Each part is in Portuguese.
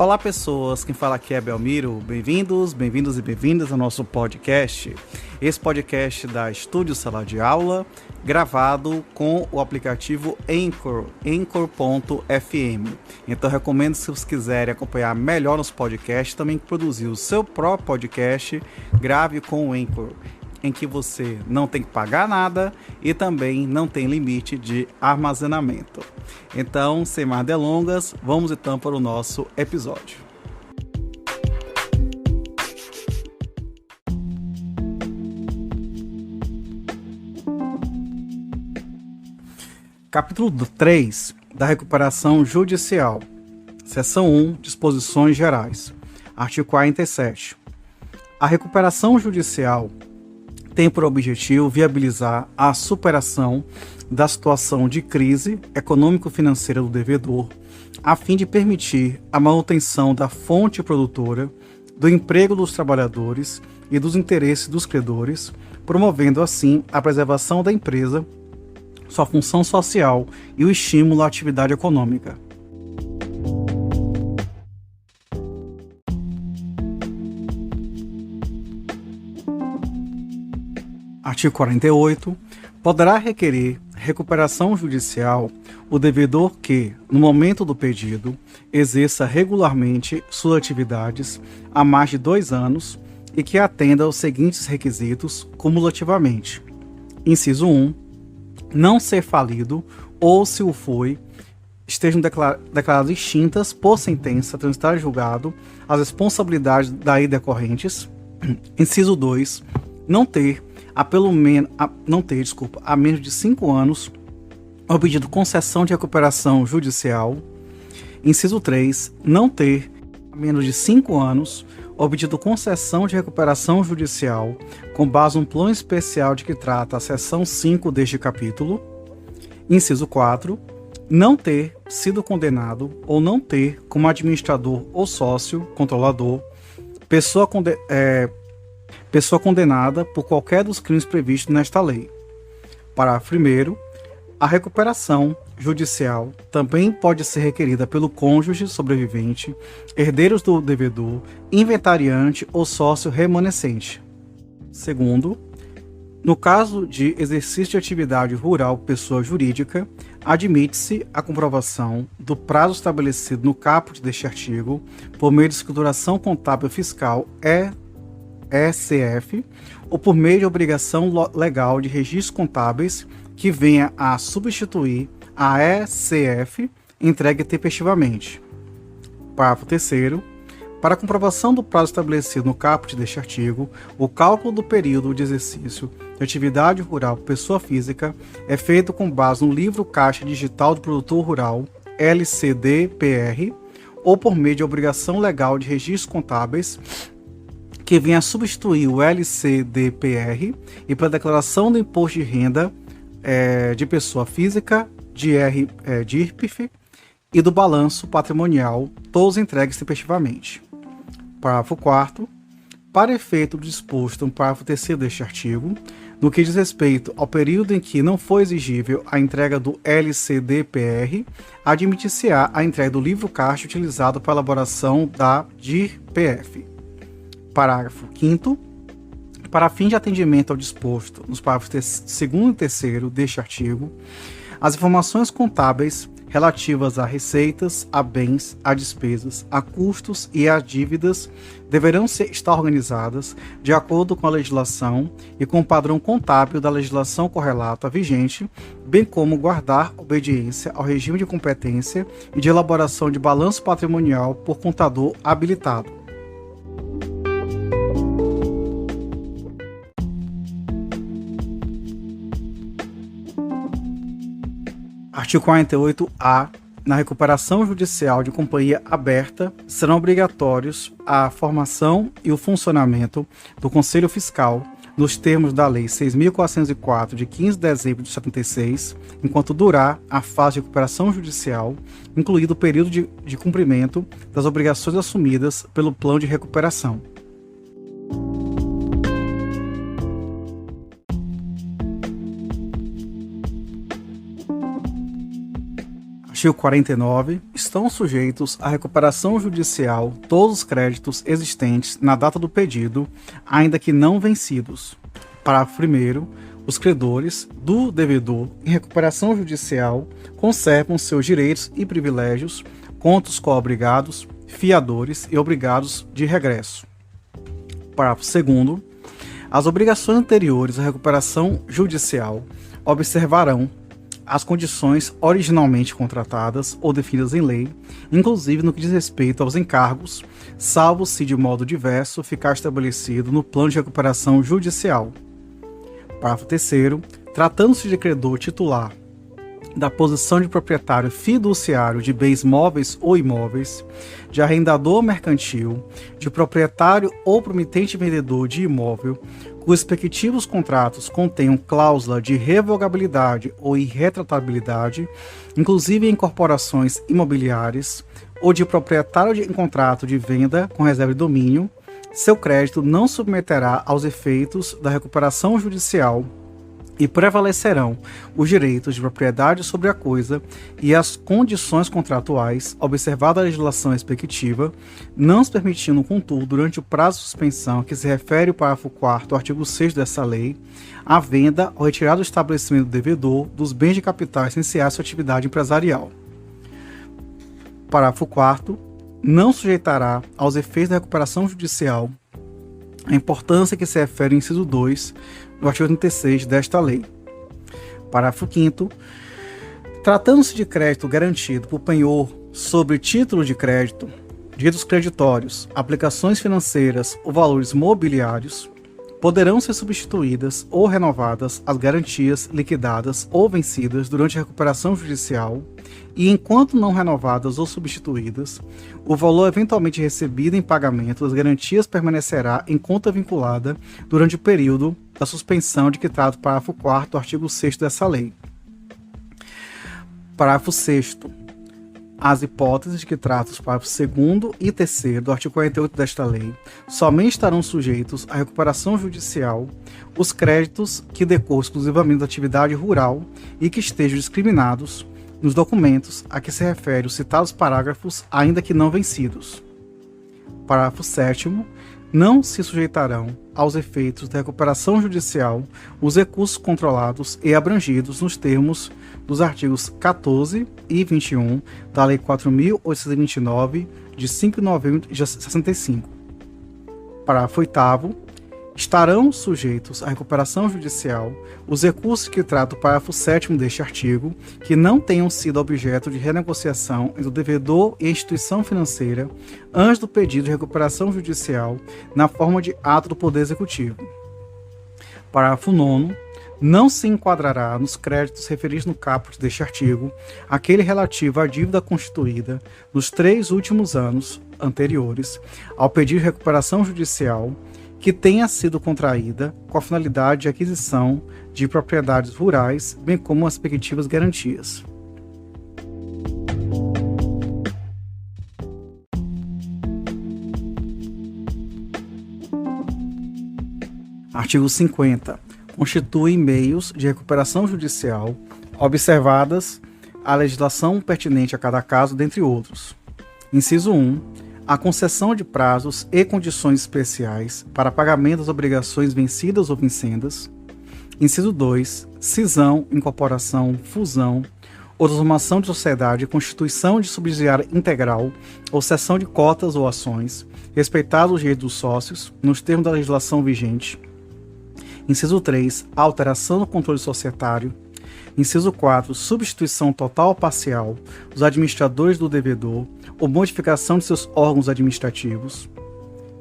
Olá pessoas, quem fala aqui é Belmiro, bem-vindos e bem-vindas ao nosso podcast. Esse podcast da Estúdio Sala de Aula, gravado com o aplicativo Anchor, Anchor.fm. Então recomendo, se vocês quiserem acompanhar melhor nos podcasts, também produzir o seu próprio podcast, grave com o Anchor, em que você não tem que pagar nada e também não tem limite de armazenamento. Então, sem mais delongas, vamos então para o nosso episódio. Capítulo 3 da recuperação judicial. Seção 1, disposições gerais. Artigo 47. A recuperação judicial tem por objetivo viabilizar a superação da situação de crise econômico-financeira do devedor, a fim de permitir a manutenção da fonte produtora, do emprego dos trabalhadores e dos interesses dos credores, promovendo assim a preservação da empresa, sua função social e o estímulo à atividade econômica. Artigo 48. Poderá requerer recuperação judicial o devedor que, no momento do pedido, exerça regularmente suas atividades há mais de 2 anos e que atenda aos seguintes requisitos cumulativamente. Inciso 1. Não ser falido ou, se o foi, estejam declaradas extintas por sentença transitada em julgado as responsabilidades daí decorrentes. Inciso 2. Não ter há menos de 5 anos o pedido de concessão de recuperação judicial. Inciso 3. Não ter há menos de 5 anos o pedido de concessão de recuperação judicial com base no plano especial de que trata a seção 5 deste capítulo. Inciso 4. Não ter sido condenado ou não ter como administrador ou sócio, controlador, pessoa condenada por qualquer dos crimes previstos nesta lei. Parágrafo 1º. A recuperação judicial também pode ser requerida pelo cônjuge sobrevivente, herdeiros do devedor, inventariante ou sócio remanescente. Segundo, no caso de exercício de atividade rural pessoa jurídica, admite-se a comprovação do prazo estabelecido no caput deste artigo por meio de escrituração contábil fiscal ECF, ou por meio de obrigação legal de registros contábeis que venha a substituir a ECF entregue tempestivamente. Parágrafo 3º. Para a comprovação do prazo estabelecido no caput deste artigo, o cálculo do período de exercício de atividade rural por pessoa física é feito com base no livro Caixa Digital do Produtor Rural, LCD-PR, ou por meio de obrigação legal de registros contábeis que venha a substituir o LCD-PR e para a declaração do imposto de renda de pessoa física, de IRPF e do balanço patrimonial, todos entregues tempestivamente. Parágrafo 4º. Para efeito do disposto no parágrafo 3º deste artigo, no que diz respeito ao período em que não for exigível a entrega do LCD-PR, admitir-se-á a entrega do livro caixa utilizado para a elaboração da DIR-PF. Parágrafo 5º. Para fim de atendimento ao disposto nos parágrafos 2º e 3º deste artigo, as informações contábeis relativas a receitas, a bens, a despesas, a custos e a dívidas deverão estar organizadas de acordo com a legislação e com o padrão contábil da legislação correlata vigente, bem como guardar obediência ao regime de competência e de elaboração de balanço patrimonial por contador habilitado. Artigo 48-A. Na recuperação judicial de companhia aberta, serão obrigatórios a formação e o funcionamento do Conselho Fiscal, nos termos da Lei 6.404, de 15 de dezembro de 76, enquanto durar a fase de recuperação judicial, incluído o período de cumprimento das obrigações assumidas pelo plano de recuperação. Artigo 49. Estão sujeitos à recuperação judicial todos os créditos existentes na data do pedido, ainda que não vencidos. Parágrafo 1º. Os credores do devedor em recuperação judicial conservam seus direitos e privilégios contra os co-obrigados, fiadores e obrigados de regresso. Parágrafo 2º. As obrigações anteriores à recuperação judicial observarão as condições originalmente contratadas ou definidas em lei, inclusive no que diz respeito aos encargos, salvo se de modo diverso ficar estabelecido no plano de recuperação judicial. Parágrafo 3º. Tratando-se de credor titular da posição de proprietário fiduciário de bens móveis ou imóveis, de arrendador mercantil, de proprietário ou promitente vendedor de imóvel, cujos respectivos contratos contenham cláusula de revogabilidade ou irretratabilidade, inclusive em corporações imobiliárias, ou de proprietário em contrato de venda com reserva de domínio, seu crédito não submeterá aos efeitos da recuperação judicial e prevalecerão os direitos de propriedade sobre a coisa e as condições contratuais, observada a legislação respectiva, não se permitindo, contudo, durante o prazo de suspensão que se refere ao parágrafo 4º do artigo 6º dessa lei, a venda ou retirada do estabelecimento do devedor dos bens de capital essenciais à sua atividade empresarial. Parágrafo 4º. Não sujeitará aos efeitos da recuperação judicial a importância que se refere ao inciso 2 do artigo 36 desta lei. Parágrafo 5º. Tratando-se de crédito garantido por penhor sobre título de crédito, direitos creditórios, aplicações financeiras ou valores mobiliários, poderão ser substituídas ou renovadas as garantias liquidadas ou vencidas durante a recuperação judicial e, enquanto não renovadas ou substituídas, o valor eventualmente recebido em pagamento das garantias permanecerá em conta vinculada durante o período da suspensão de que trata o parágrafo 4º do artigo 6º dessa lei. Parágrafo 6º. As hipóteses de que tratam os parágrafos 2º e 3º do artigo 48 desta lei somente estarão sujeitos à recuperação judicial os créditos que decorram exclusivamente da atividade rural e que estejam discriminados nos documentos a que se refere os citados parágrafos, ainda que não vencidos. Parágrafo 7º. Não se sujeitarão aos efeitos da recuperação judicial os recursos controlados e abrangidos nos termos dos artigos 14 e 21 da Lei 4.829, de 5 de novembro de 65. Parágrafo 8º. Estarão sujeitos à recuperação judicial os recursos que trata o parágrafo 7º deste artigo, que não tenham sido objeto de renegociação entre o devedor e a instituição financeira antes do pedido de recuperação judicial na forma de ato do Poder Executivo. Parágrafo 9º. Não se enquadrará nos créditos referidos no caput deste artigo aquele relativo à dívida constituída nos 3 últimos anos anteriores ao pedido de recuperação judicial que tenha sido contraída com a finalidade de aquisição de propriedades rurais, bem como as respectivas garantias. Artigo 50. Constituem meios de recuperação judicial, observadas a legislação pertinente a cada caso, dentre outros. Inciso 1. A concessão de prazos e condições especiais para pagamento das obrigações vencidas ou vincendas. Inciso 2. Cisão, incorporação, fusão ou transformação de sociedade, constituição de subsidiária integral ou cessão de cotas ou ações, respeitados os direitos dos sócios, nos termos da legislação vigente. Inciso 3. Alteração do controle societário. Inciso 4. Substituição total ou parcial dos administradores do devedor ou modificação de seus órgãos administrativos.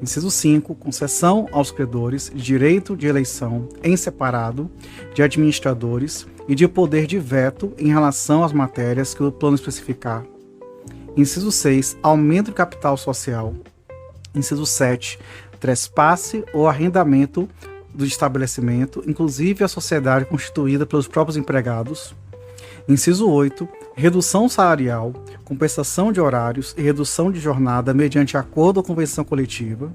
Inciso 5. Concessão aos credores de direito de eleição em separado de administradores e de poder de veto em relação às matérias que o plano especificar. Inciso 6. Aumento de capital social. Inciso 7. Trespasse ou arrendamento do estabelecimento, inclusive a sociedade constituída pelos próprios empregados. Inciso 8. Redução salarial, compensação de horários e redução de jornada mediante acordo ou convenção coletiva.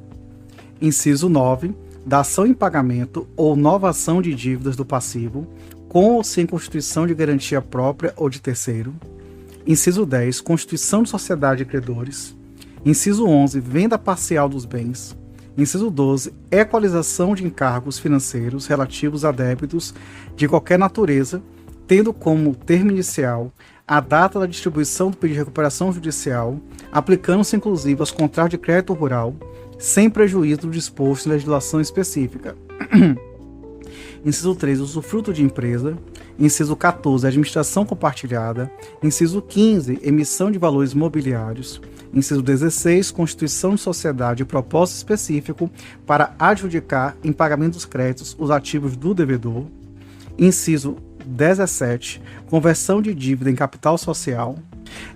Inciso 9. Dação em pagamento ou novação de dívidas do passivo, com ou sem constituição de garantia própria ou de terceiro. Inciso 10, constituição de sociedade de credores. Inciso 11, venda parcial dos bens. Inciso 12, equalização de encargos financeiros relativos a débitos de qualquer natureza, tendo como termo inicial a data da distribuição do pedido de recuperação judicial, aplicando-se inclusive aos contratos de crédito rural, sem prejuízo do disposto em legislação específica. Inciso 13, usufruto de empresa. Inciso 14, administração compartilhada. Inciso 15, emissão de valores mobiliários. Inciso 16, constituição de sociedade de propósito específico para adjudicar em pagamento dos créditos os ativos do devedor. Inciso 17, conversão de dívida em capital social.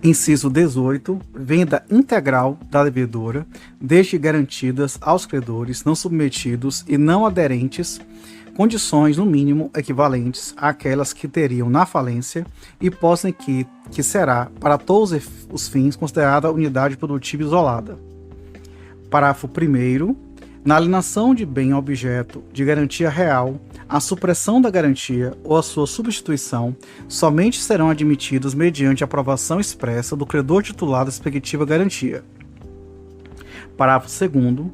Inciso 18, venda integral da devedora, desde garantidas aos credores não submetidos e não aderentes condições, no mínimo, equivalentes àquelas que teriam na falência, hipótese que será, para todos os fins, considerada unidade produtiva isolada. Parágrafo 1º. Na alienação de bem a objeto de garantia real, a supressão da garantia ou a sua substituição somente serão admitidas mediante aprovação expressa do credor titular da respectiva garantia. Parágrafo 2º.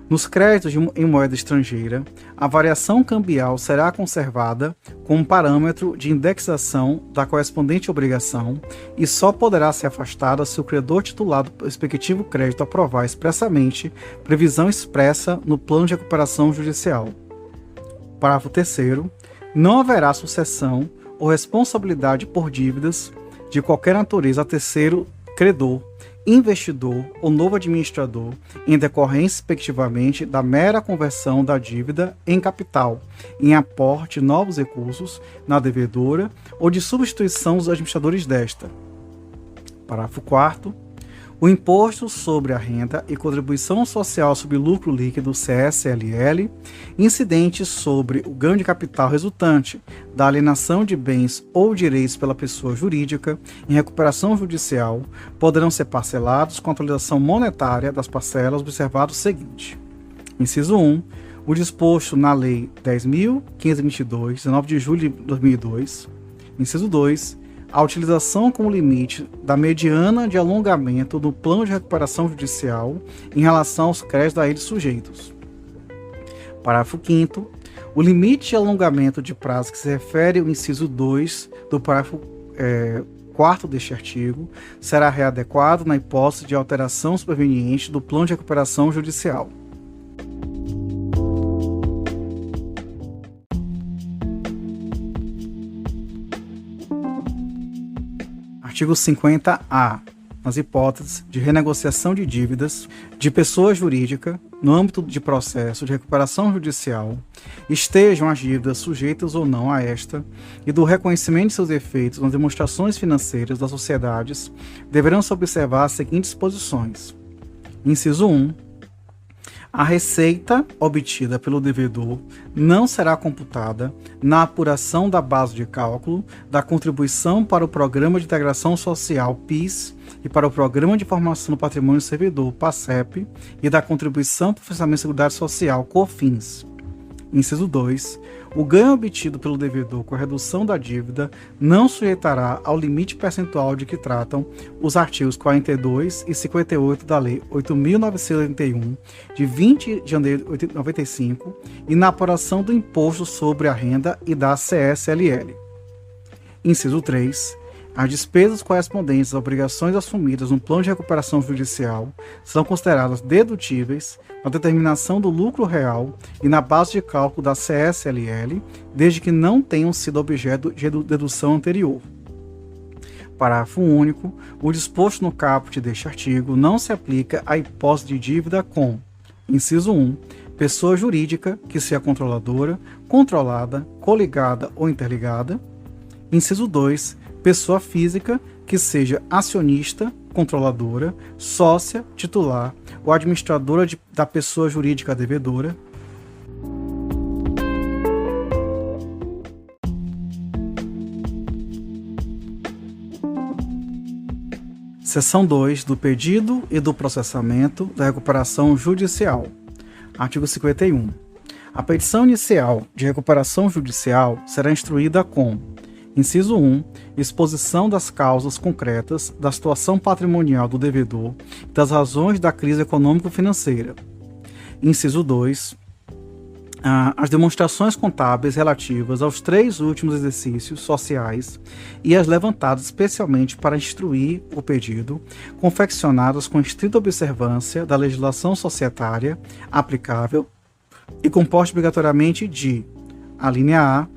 Nos créditos em moeda estrangeira, a variação cambial será conservada como parâmetro de indexação da correspondente obrigação e só poderá ser afastada se o credor titular do respectivo crédito aprovar expressamente previsão expressa no plano de recuperação judicial. Parágrafo 3º. Não haverá sucessão ou responsabilidade por dívidas de qualquer natureza a terceiro credor, investidor ou novo administrador, em decorrência, respectivamente, da mera conversão da dívida em capital, em aporte de novos recursos na devedora ou de substituição dos administradores desta. Parágrafo 4º. O imposto sobre a renda e contribuição social sobre lucro líquido CSLL, incidentes sobre o ganho de capital resultante da alienação de bens ou direitos pela pessoa jurídica em recuperação judicial, poderão ser parcelados com atualização monetária das parcelas observado o seguinte. Inciso 1. O disposto na Lei 10.522, 19 de julho de 2002. Inciso 2. A utilização como limite da mediana de alongamento do plano de recuperação judicial em relação aos créditos a eles sujeitos. Parágrafo 5º. O limite de alongamento de prazo que se refere ao inciso 2 do parágrafo 4º deste artigo será readequado na hipótese de alteração superveniente do plano de recuperação judicial. Artigo 50-A. Nas hipóteses de renegociação de dívidas de pessoa jurídica no âmbito de processo de recuperação judicial, estejam as dívidas sujeitas ou não a esta e do reconhecimento de seus efeitos nas demonstrações financeiras das sociedades, deverão se observar as seguintes disposições. Inciso 1. A receita obtida pelo devedor não será computada na apuração da base de cálculo da contribuição para o Programa de Integração Social PIS e para o Programa de Formação do Patrimônio do Servidor PASEP e da contribuição para o financiamento da Seguridade Social COFINS. Inciso 2. O ganho obtido pelo devedor com a redução da dívida não sujeitará ao limite percentual de que tratam os artigos 42 e 58 da Lei 8.981, de 20 de janeiro de 1995, e na apuração do Imposto sobre a Renda e da CSLL. Inciso 3. As despesas correspondentes às obrigações assumidas no plano de recuperação judicial serão consideradas dedutíveis na determinação do lucro real e na base de cálculo da CSLL, desde que não tenham sido objeto de dedução anterior. Parágrafo único. O disposto no caput deste artigo não se aplica à hipótese de dívida com: inciso 1. Pessoa jurídica que seja controladora, controlada, coligada ou interligada. Inciso 2. Pessoa física que seja acionista, controladora, sócia, titular ou administradora da pessoa jurídica devedora. Seção 2 do pedido e do processamento da recuperação judicial. Artigo 51. A petição inicial de recuperação judicial será instruída com: Inciso 1. Exposição das causas concretas da situação patrimonial do devedor e das razões da crise econômico-financeira. Inciso 2. As demonstrações contábeis relativas aos 3 últimos exercícios sociais e as levantadas especialmente para instruir o pedido, confeccionadas com estrita observância da legislação societária aplicável e composta obrigatoriamente de: a linha A,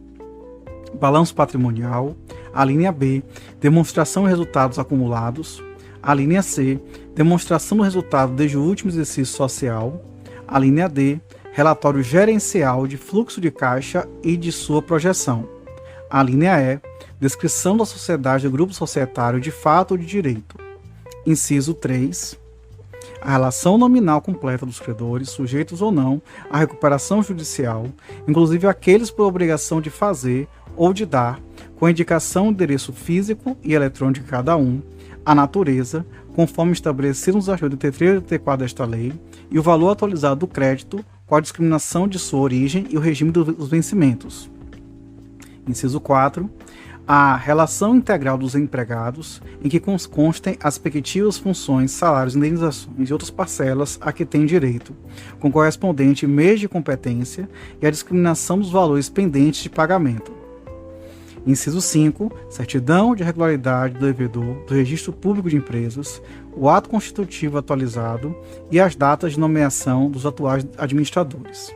balanço patrimonial; a linha B, demonstração de resultados acumulados; a linha C, demonstração do resultado desde o último exercício social; a linha D, relatório gerencial de fluxo de caixa e de sua projeção; a linha E, descrição da sociedade do grupo societário de fato ou de direito. Inciso 3. A relação nominal completa dos credores, sujeitos ou não à recuperação judicial, inclusive aqueles por obrigação de fazer ou de dar, com a indicação do endereço físico e eletrônico de cada um, a natureza, conforme estabelecido nos artigos 83 e 84 desta lei, e o valor atualizado do crédito, com a discriminação de sua origem e o regime dos vencimentos. Inciso 4. A relação integral dos empregados, em que constem as respectivas funções, salários, indenizações e outras parcelas a que têm direito, com correspondente mês de competência e a discriminação dos valores pendentes de pagamento. Inciso 5. Certidão de regularidade do devedor do Registro Público de Empresas, o ato constitutivo atualizado e as datas de nomeação dos atuais administradores.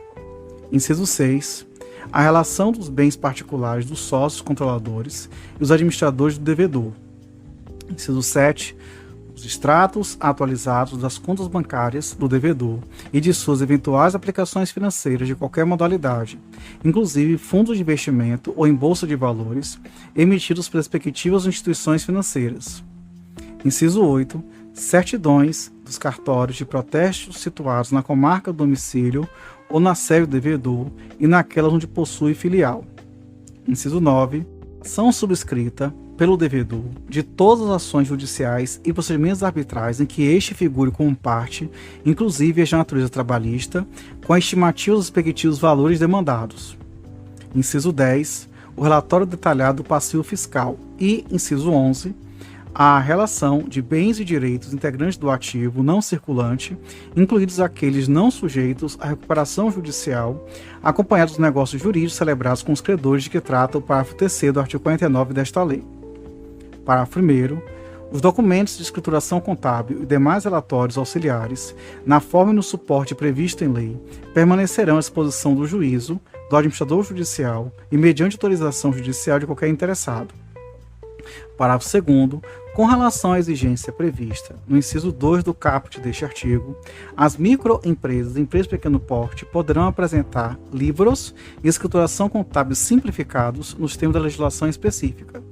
Inciso 6. A relação dos bens particulares dos sócios controladores e os administradores do devedor. Inciso 7. Os extratos atualizados das contas bancárias do devedor e de suas eventuais aplicações financeiras de qualquer modalidade, inclusive fundos de investimento ou em bolsa de valores, emitidos pelas respectivas instituições financeiras. Inciso 8. Certidões dos cartórios de protestos situados na comarca do domicílio ou na sede do devedor e naquelas onde possui filial. Inciso 9. Ação subscrita pelo devedor de todas as ações judiciais e procedimentos arbitrais em que este figure como parte, inclusive as de natureza trabalhista, com a estimativa dos respectivos valores demandados. Inciso 10. O relatório detalhado do passivo fiscal. E, inciso 11. A relação de bens e direitos integrantes do ativo não circulante, incluídos aqueles não sujeitos à recuperação judicial, acompanhados dos negócios jurídicos celebrados com os credores de que trata o parágrafo 3º do artigo 49 desta lei. Parágrafo 1º. Os documentos de escrituração contábil e demais relatórios auxiliares, na forma e no suporte previsto em lei, permanecerão à disposição do juízo, do administrador judicial e mediante autorização judicial de qualquer interessado. Parágrafo 2º. Com relação à exigência prevista no inciso 2 do caput deste artigo, as microempresas e empresas de pequeno porte poderão apresentar livros e escrituração contábil simplificados nos termos da legislação específica.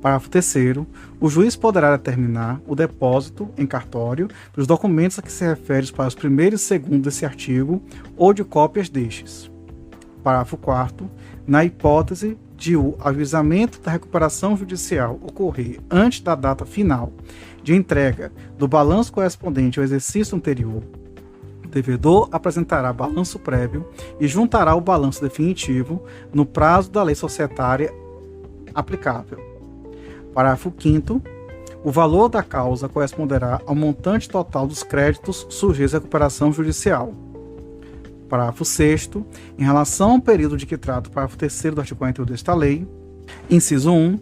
Parágrafo 3º. O juiz poderá determinar o depósito em cartório dos documentos a que se refere para os 1º e 2º desse artigo ou de cópias destes. Parágrafo 4º. Na hipótese de o ajuizamento da recuperação judicial ocorrer antes da data final de entrega do balanço correspondente ao exercício anterior, o devedor apresentará balanço prévio e juntará o balanço definitivo no prazo da lei societária aplicável. Parágrafo 5º. O valor da causa corresponderá ao montante total dos créditos sujeitos à recuperação judicial. Parágrafo 6º. Em relação ao período de que trata o parágrafo 3º do artigo 48 desta lei, inciso 1,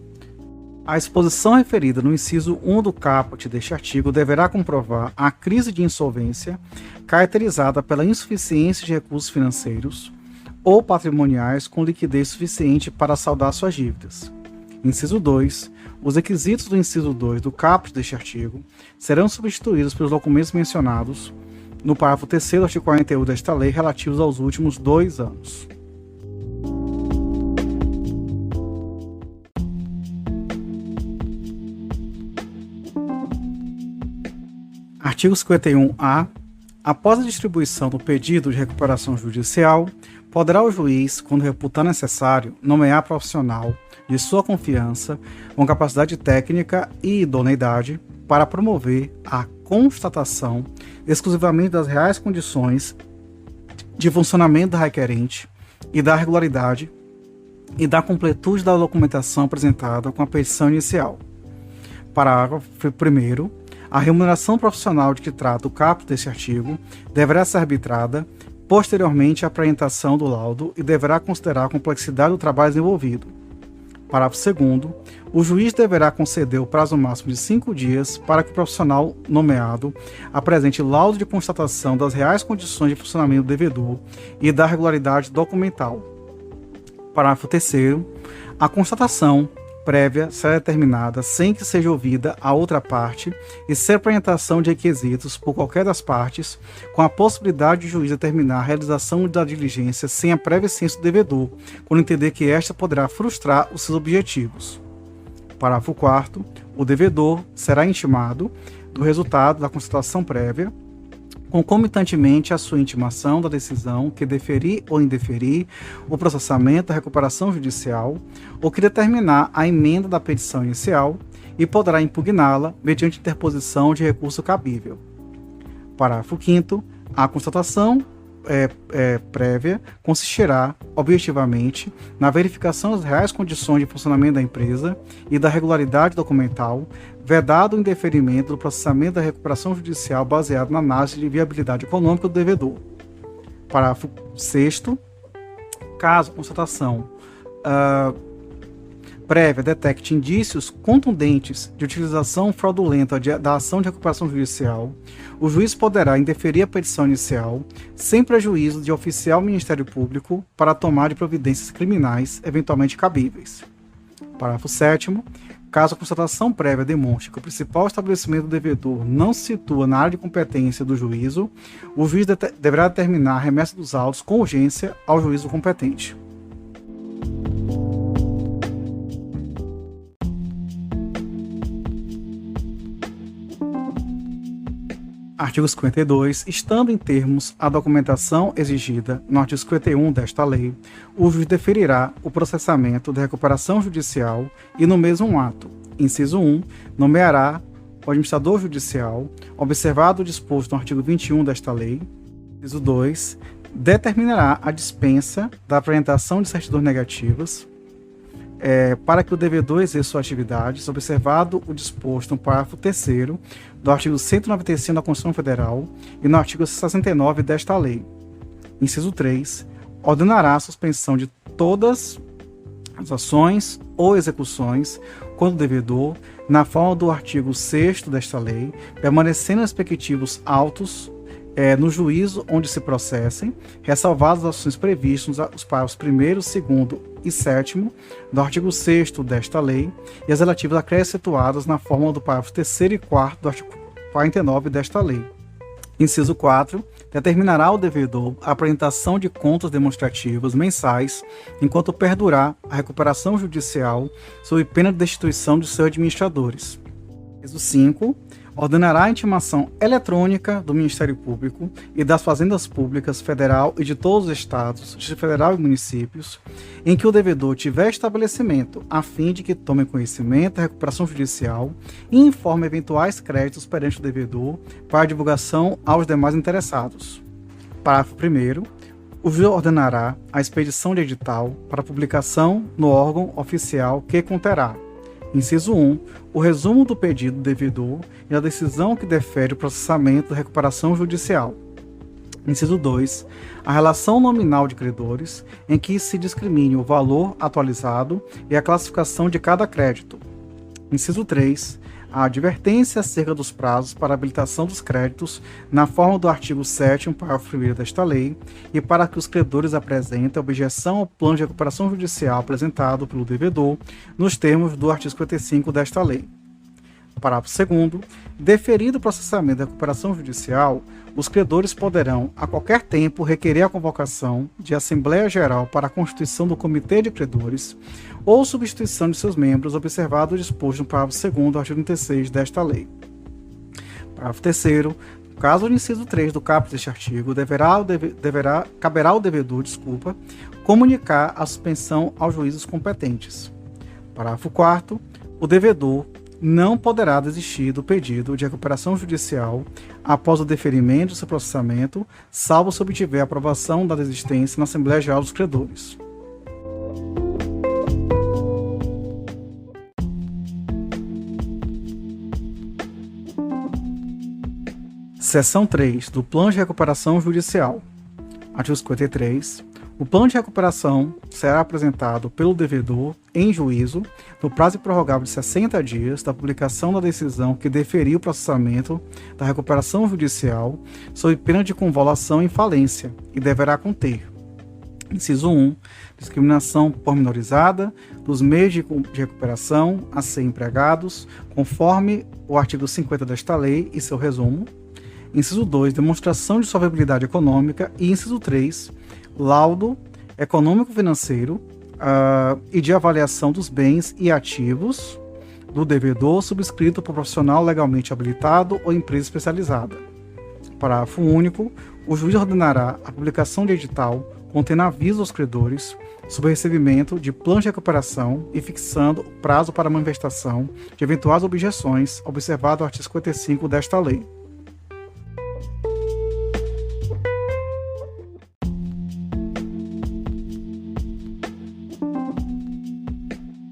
a exposição referida no inciso 1 do caput deste artigo deverá comprovar a crise de insolvência caracterizada pela insuficiência de recursos financeiros ou patrimoniais com liquidez suficiente para saldar suas dívidas. Inciso 2. Os requisitos do inciso 2 do caput deste artigo serão substituídos pelos documentos mencionados no parágrafo 3º do artigo 41 desta lei relativos aos últimos 2 anos. Artigo 51-A. Após a distribuição do pedido de recuperação judicial, poderá o juiz, quando reputar necessário, nomear profissional de sua confiança, com capacidade técnica e idoneidade, para promover a constatação exclusivamente das reais condições de funcionamento da requerente e da regularidade e da completude da documentação apresentada com a petição inicial. Parágrafo 1º. A remuneração profissional de que trata o caput deste artigo deverá ser arbitrada posteriormente à apresentação do laudo e deverá considerar a complexidade do trabalho desenvolvido. Parágrafo 2º. O juiz deverá conceder o prazo máximo de 5 dias para que o profissional nomeado apresente laudo de constatação das reais condições de funcionamento do devedor e da regularidade documental. Parágrafo 3º. A constatação prévia será determinada sem que seja ouvida a outra parte e sem apresentação de requisitos por qualquer das partes, com a possibilidade de o juiz determinar a realização da diligência sem a prévia ciência do devedor, quando entender que esta poderá frustrar os seus objetivos. Parágrafo 4º. O devedor será intimado do resultado da constatação prévia, concomitantemente à sua intimação da decisão que deferir ou indeferir o processamento da recuperação judicial ou que determinar a emenda da petição inicial e poderá impugná-la mediante interposição de recurso cabível. Parágrafo 5º. A constatação prévia consistirá, objetivamente, na verificação das reais condições de funcionamento da empresa e da regularidade documental, vedado o indeferimento do processamento da recuperação judicial baseado na análise de viabilidade econômica do devedor. Parágrafo 6º. Caso a constatação prévia detecte indícios contundentes de utilização fraudulenta da ação de recuperação judicial, o juiz poderá indeferir a petição inicial sem prejuízo de oficiar ao Ministério Público para a tomada de providências criminais eventualmente cabíveis. Parágrafo 7º. Caso a constatação prévia demonstre que o principal estabelecimento do devedor não se situa na área de competência do juízo, o juiz deverá determinar a remessa dos autos com urgência ao juízo competente. Artigo 52. Estando em termos a documentação exigida no artigo 51 desta lei, o juiz deferirá o processamento da recuperação judicial e, no mesmo ato, inciso 1, nomeará o administrador judicial, observado o disposto no artigo 21 desta lei. Inciso 2, determinará a dispensa da apresentação de certidões negativas para que o devedor exerça suas atividades, observado o disposto no parágrafo 3º do artigo 195 da Constituição Federal e no artigo 69 desta lei. Inciso 3, ordenará a suspensão de todas as ações ou execuções contra o devedor, na forma do artigo 6º desta lei, permanecendo os respectivos autos no juízo onde se processem, ressalvadas as ações previstas nos parágrafos 1º, 2º e 7º do artigo 6º desta lei e as relativas a créditos situadas na forma do parágrafo 3º e 4º do artigo 49 desta lei. Inciso 4. Determinará ao devedor a apresentação de contas demonstrativas mensais enquanto perdurar a recuperação judicial sob pena de destituição de seus administradores. Inciso 5. Ordenará a intimação eletrônica do Ministério Público e das Fazendas Públicas Federal e de todos os estados, Distrito Federal e municípios, em que o devedor tiver estabelecimento, a fim de que tome conhecimento da recuperação judicial e informe eventuais créditos perante o devedor para divulgação aos demais interessados. Parágrafo 1º. O juiz ordenará a expedição de edital para publicação no órgão oficial que conterá: inciso 1, o resumo do pedido do devedor e a decisão que defere o processamento da recuperação judicial. Inciso 2, a relação nominal de credores, em que se discrimine o valor atualizado e a classificação de cada crédito. Inciso 3, a advertência acerca dos prazos para habilitação dos créditos, na forma do artigo 7º, parágrafo 1º desta lei, e para que os credores apresentem objeção ao plano de recuperação judicial apresentado pelo devedor, nos termos do artigo 55 desta lei. Parágrafo 2º. Deferido o processamento da recuperação judicial, os credores poderão, a qualquer tempo, requerer a convocação de Assembleia Geral para a constituição do Comitê de Credores ou substituição de seus membros, observado o disposto no parágrafo 2º do artigo 36 desta lei. Parágrafo 3º. Caso o inciso 3 do caput deste artigo, caberá ao devedor, comunicar a suspensão aos juízes competentes. Parágrafo 4º. O devedor não poderá desistir do pedido de recuperação judicial após o deferimento do seu processamento, salvo se obtiver aprovação da desistência na Assembleia Geral dos Credores. Seção 3 do Plano de Recuperação Judicial. Artigo 53. O plano de recuperação será apresentado pelo devedor em juízo no prazo prorrogável de 60 dias da publicação da decisão que deferiu o processamento da recuperação judicial sob pena de convolução em falência e deverá conter: inciso 1. Discriminação pormenorizada dos meios de recuperação a ser empregados, conforme o artigo 50 desta lei e seu resumo. Inciso 2. Demonstração de solvabilidade econômica. E inciso 3. Laudo econômico-financeiro e de avaliação dos bens e ativos do devedor subscrito por profissional legalmente habilitado ou empresa especializada. Parágrafo único. O juiz ordenará a publicação de edital contendo aviso aos credores sobre recebimento de plano de recuperação e fixando o prazo para manifestação de eventuais objeções, observado o artigo 55 desta lei.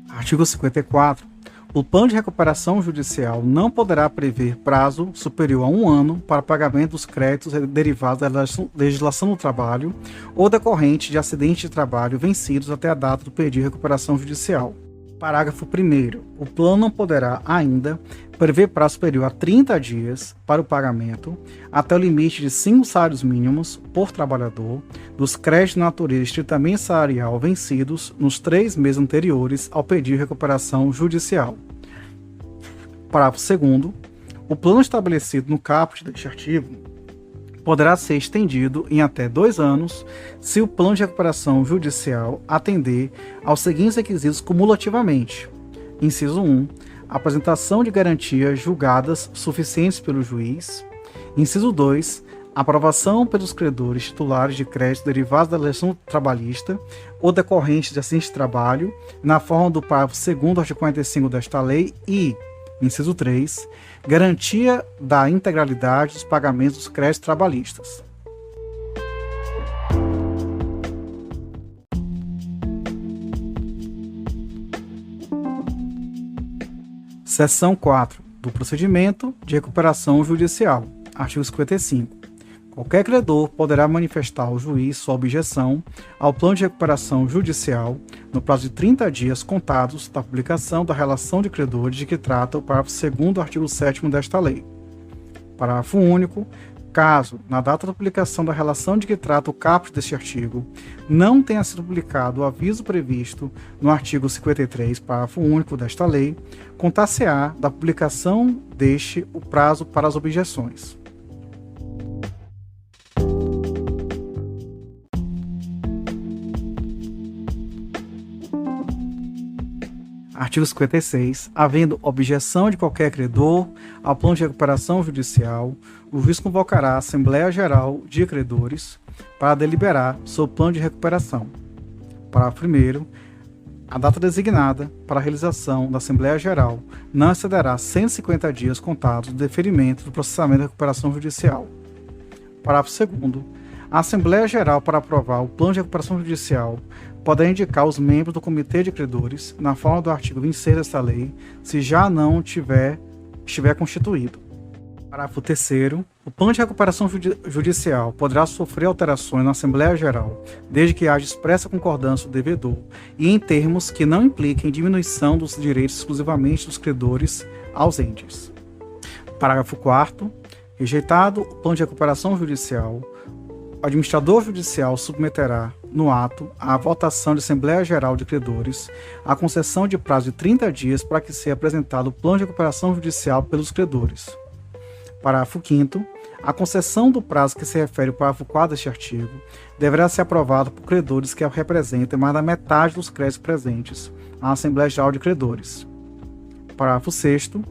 Artigo 54. O plano de recuperação judicial não poderá prever prazo superior a 1 ano para pagamento dos créditos derivados da legislação do trabalho ou decorrente de acidente de trabalho vencidos até a data do pedido de recuperação judicial. Parágrafo 1º. O plano não poderá ainda prever prazo superior a 30 dias para o pagamento, até o limite de 5 salários mínimos por trabalhador, dos créditos de natureza estritamente salarial vencidos nos 3 meses anteriores ao pedido de recuperação judicial. Parágrafo 2º. O plano estabelecido no caput deste artigo poderá ser estendido em até 2 anos se o plano de recuperação judicial atender aos seguintes requisitos cumulativamente. Inciso 1. Apresentação de garantias julgadas suficientes pelo juiz. Inciso 2. Aprovação pelos credores titulares de crédito derivados da legislação trabalhista ou decorrentes de acidente de trabalho, na forma do parágrafo 2º do artigo 45 desta lei e, inciso 3, garantia da integralidade dos pagamentos dos créditos trabalhistas. Seção 4 do Procedimento de Recuperação Judicial. Artigo 55. Qualquer credor poderá manifestar ao juiz sua objeção ao plano de recuperação judicial no prazo de 30 dias contados da publicação da relação de credores de que trata o parágrafo 2º do artigo 7º desta lei. Parágrafo único. Caso, na data da publicação da relação de que trata o caput deste artigo, não tenha sido publicado o aviso previsto no artigo 53, parágrafo único desta lei, contar-se-á da publicação deste o prazo para as objeções. Artigo 56. Havendo objeção de qualquer credor ao plano de recuperação judicial, o juiz convocará a Assembleia Geral de Credores para deliberar sobre o plano de recuperação. Parágrafo 1º. A data designada para a realização da Assembleia Geral não excederá 150 dias contados do deferimento do processamento de recuperação judicial. Parágrafo 2º. A Assembleia Geral, para aprovar o plano de recuperação judicial, poderá indicar os membros do Comitê de Credores, na forma do artigo 26 desta lei, se já não estiver constituído. Parágrafo 3º. O plano de recuperação judicial poderá sofrer alterações na Assembleia Geral, desde que haja expressa concordância do devedor e em termos que não impliquem diminuição dos direitos exclusivamente dos credores ausentes. Parágrafo 4º. Rejeitado o plano de recuperação judicial, o administrador judicial submeterá, no ato, à votação de Assembleia Geral de Credores, a concessão de prazo de 30 dias para que seja apresentado o plano de recuperação judicial pelos credores. Parágrafo 5º. A concessão do prazo que se refere ao parágrafo 4 deste artigo deverá ser aprovada por credores que representem mais da metade dos créditos presentes à Assembleia Geral de Credores. Parágrafo 6º.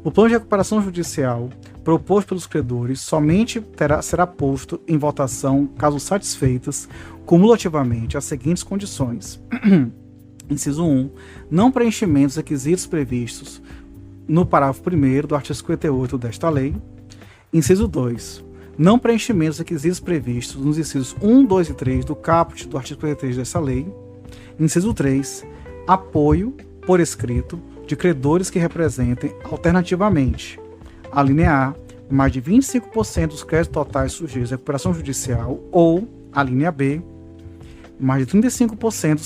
O plano de recuperação judicial proposto pelos credores somente será posto em votação caso satisfeitas cumulativamente as seguintes condições. Inciso 1. Não preenchimento dos requisitos previstos no parágrafo 1º do artigo 58 desta lei. Inciso 2. Não preenchimento dos requisitos previstos nos incisos 1, 2 e 3 do caput do artigo 53 desta lei. Inciso 3. Apoio, por escrito, de credores que representem alternativamente: a linha A, mais de 25% dos créditos totais sujeitos à recuperação judicial, ou, a linha B, mais de 35%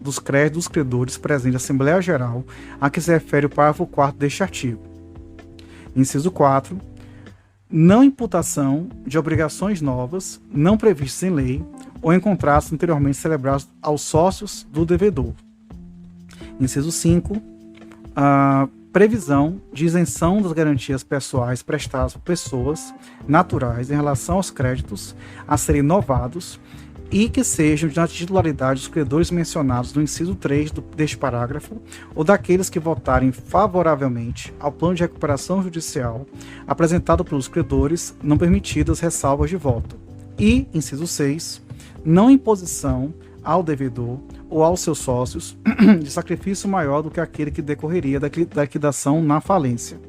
dos créditos dos credores presentes na Assembleia Geral a que se refere o parágrafo 4º deste artigo. Inciso 4. Não imputação de obrigações novas, não previstas em lei, ou em contratos anteriormente celebrados aos sócios do devedor. Inciso 5. Previsão de isenção das garantias pessoais prestadas por pessoas naturais em relação aos créditos a serem novados e que sejam de titularidade dos credores mencionados no inciso 3 deste parágrafo ou daqueles que votarem favoravelmente ao plano de recuperação judicial apresentado pelos credores, não permitidas ressalvas de voto. E, inciso 6, não imposição ao devedor ou aos seus sócios de sacrifício maior do que aquele que decorreria da liquidação na falência.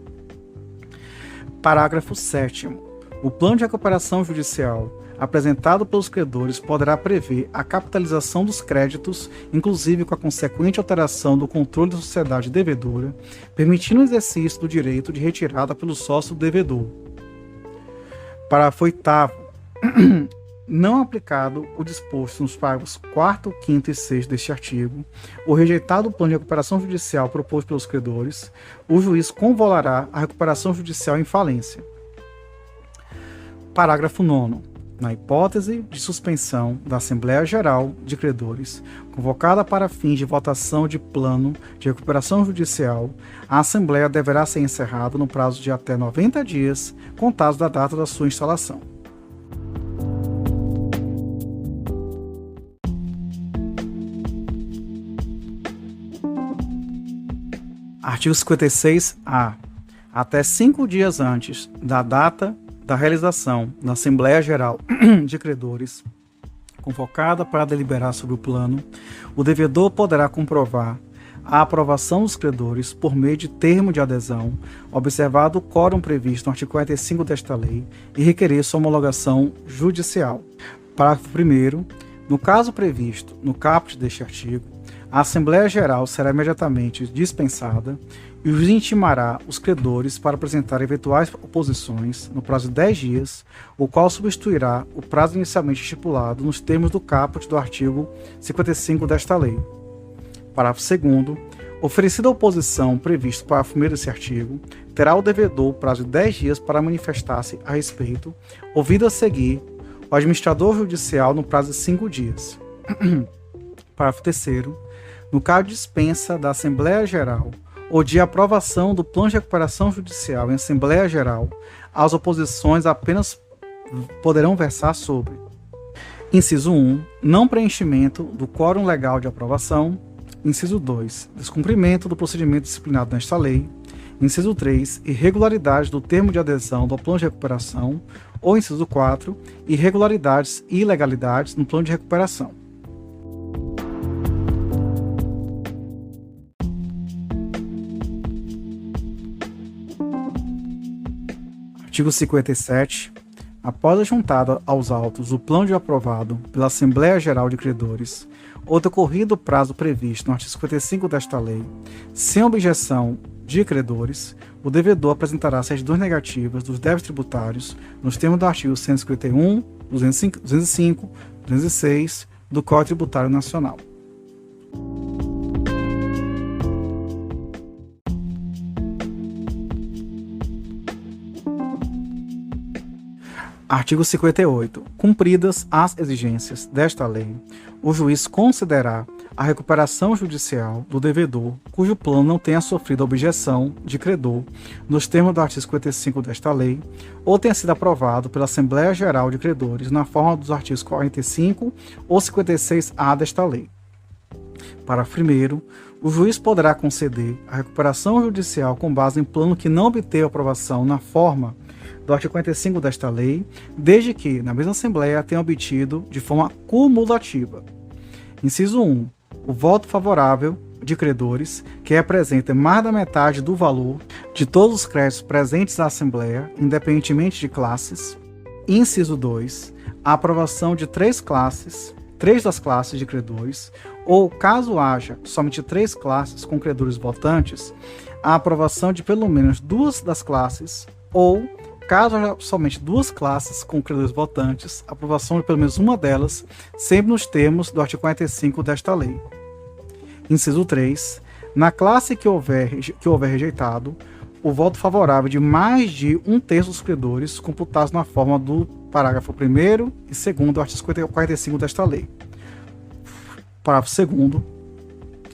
Parágrafo 7º. O plano de recuperação judicial apresentado pelos credores poderá prever a capitalização dos créditos, inclusive com a consequente alteração do controle da sociedade devedora, permitindo o exercício do direito de retirada pelo sócio devedor. Parágrafo 8º. Não aplicado o disposto nos parágrafos 4º, 5º e 6 deste artigo, ou rejeitado o plano de recuperação judicial proposto pelos credores, o juiz convolará a recuperação judicial em falência. Parágrafo 9º. Na hipótese de suspensão da Assembleia Geral de Credores, convocada para fins de votação de plano de recuperação judicial, a Assembleia deverá ser encerrada no prazo de até 90 dias, contados da data da sua instalação. Artigo 56-A. Até 5 dias antes da data da realização da Assembleia Geral de Credores, convocada para deliberar sobre o plano, o devedor poderá comprovar a aprovação dos credores por meio de termo de adesão, observado o quórum previsto no artigo 45 desta lei, e requerer sua homologação judicial. Parágrafo 1º. No caso previsto no caput deste artigo, a Assembleia Geral será imediatamente dispensada e o juiz intimará os credores para apresentar eventuais oposições no prazo de 10 dias, o qual substituirá o prazo inicialmente estipulado nos termos do caput do artigo 55 desta lei. Parágrafo 2º. Oferecida a oposição prevista no parágrafo 1º desse artigo, terá o devedor o prazo de 10 dias para manifestar-se a respeito, ouvido a seguir o administrador judicial no prazo de 5 dias. Parágrafo 3º. No caso de dispensa da Assembleia Geral ou de aprovação do plano de recuperação judicial em Assembleia Geral, as oposições apenas poderão versar sobre: inciso 1, não preenchimento do quórum legal de aprovação; inciso 2, descumprimento do procedimento disciplinado nesta lei; inciso 3, irregularidade do termo de adesão do plano de recuperação; ou inciso 4, irregularidades e ilegalidades no plano de recuperação. Artigo 57. Após a juntada aos autos do plano de aprovado pela Assembleia Geral de Credores, ou decorrido o prazo previsto no artigo 55 desta lei, sem objeção de credores, o devedor apresentará certidões negativas dos débitos tributários nos termos do artigo 151, 205, 206 do Código Tributário Nacional. Artigo 58. Cumpridas as exigências desta lei, o juiz concederá a recuperação judicial do devedor cujo plano não tenha sofrido objeção de credor nos termos do artigo 55 desta lei ou tenha sido aprovado pela Assembleia Geral de Credores na forma dos artigos 45 ou 56-A desta lei. Parágrafo 1º. O juiz poderá conceder a recuperação judicial com base em plano que não obteve aprovação na forma do artigo 45 desta lei, desde que, na mesma Assembleia, tenha obtido de forma cumulativa. Inciso 1. O voto favorável de credores, que representa mais da metade do valor de todos os créditos presentes na Assembleia, independentemente de classes. Inciso 2. A aprovação de três das classes de credores, ou, caso haja somente 3 classes com credores votantes, a aprovação de pelo menos 2 das classes, ou Caso haja somente duas classes com credores votantes, a aprovação de pelo menos uma delas, sempre nos termos do artigo 45 desta lei. Inciso 3. Na classe que houver rejeitado, o voto favorável de mais de um terço dos credores, computados na forma do parágrafo 1º e 2º do artigo 45 desta lei. Parágrafo 2º.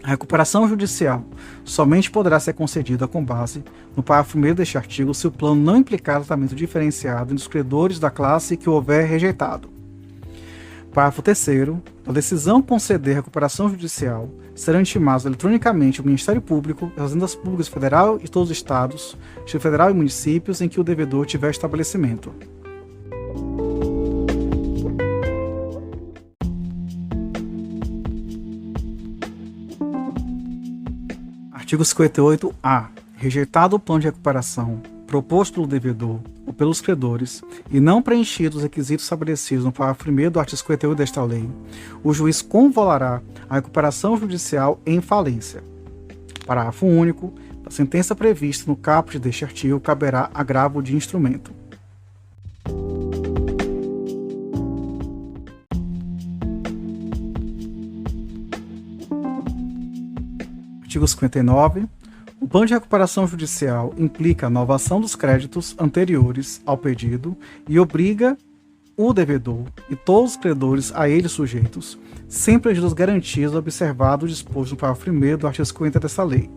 A recuperação judicial somente poderá ser concedida com base no parágrafo 1º deste artigo se o plano não implicar tratamento diferenciado entre os credores da classe que o houver rejeitado. Parágrafo 3º. A decisão conceder recuperação judicial serão intimados eletronicamente o Ministério Público, as Fazendas Públicas Federal e todos os estados, Distrito Federal e municípios em que o devedor tiver estabelecimento. Artigo 58-A. Rejeitado o plano de recuperação proposto pelo devedor ou pelos credores e não preenchidos os requisitos estabelecidos no parágrafo 1º do artigo 58 desta lei, o juiz convolará a recuperação judicial em falência. Parágrafo único. Da sentença prevista no caput deste artigo caberá agravo de instrumento. Artigo 59. O plano de recuperação judicial implica a novação dos créditos anteriores ao pedido e obriga o devedor e todos os credores a ele sujeitos, sem prejuízo das garantias observado o disposto no parágrafo 1º do artigo 50 desta lei.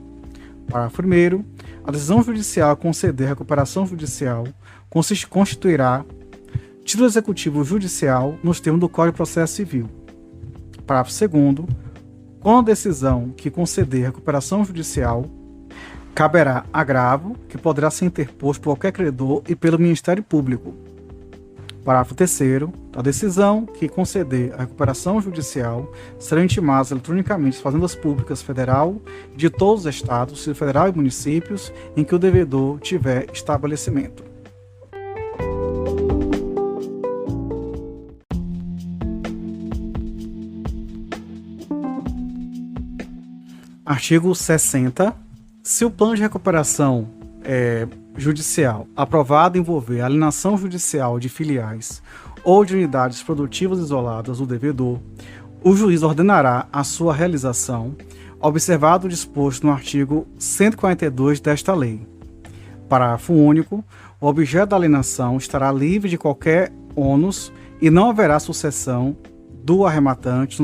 Parágrafo 1º. A decisão judicial a conceder recuperação judicial constituirá título executivo judicial nos termos do Código de Processo Civil. Parágrafo 2º. Com a decisão que conceder recuperação judicial, caberá agravo que poderá ser interposto por qualquer credor e pelo Ministério Público. Parágrafo 3º. A decisão que conceder a recuperação judicial será intimada eletronicamente às Fazendas Públicas Federal e de todos os estados, Distrito Federal e municípios em que o devedor tiver estabelecimento. Artigo 60. Se o plano de recuperação judicial aprovado envolver alienação judicial de filiais ou de unidades produtivas isoladas do devedor, o juiz ordenará a sua realização, observado o disposto no artigo 142 desta lei. Parágrafo único. O objeto da alienação estará livre de qualquer ônus e não haverá sucessão do arrematante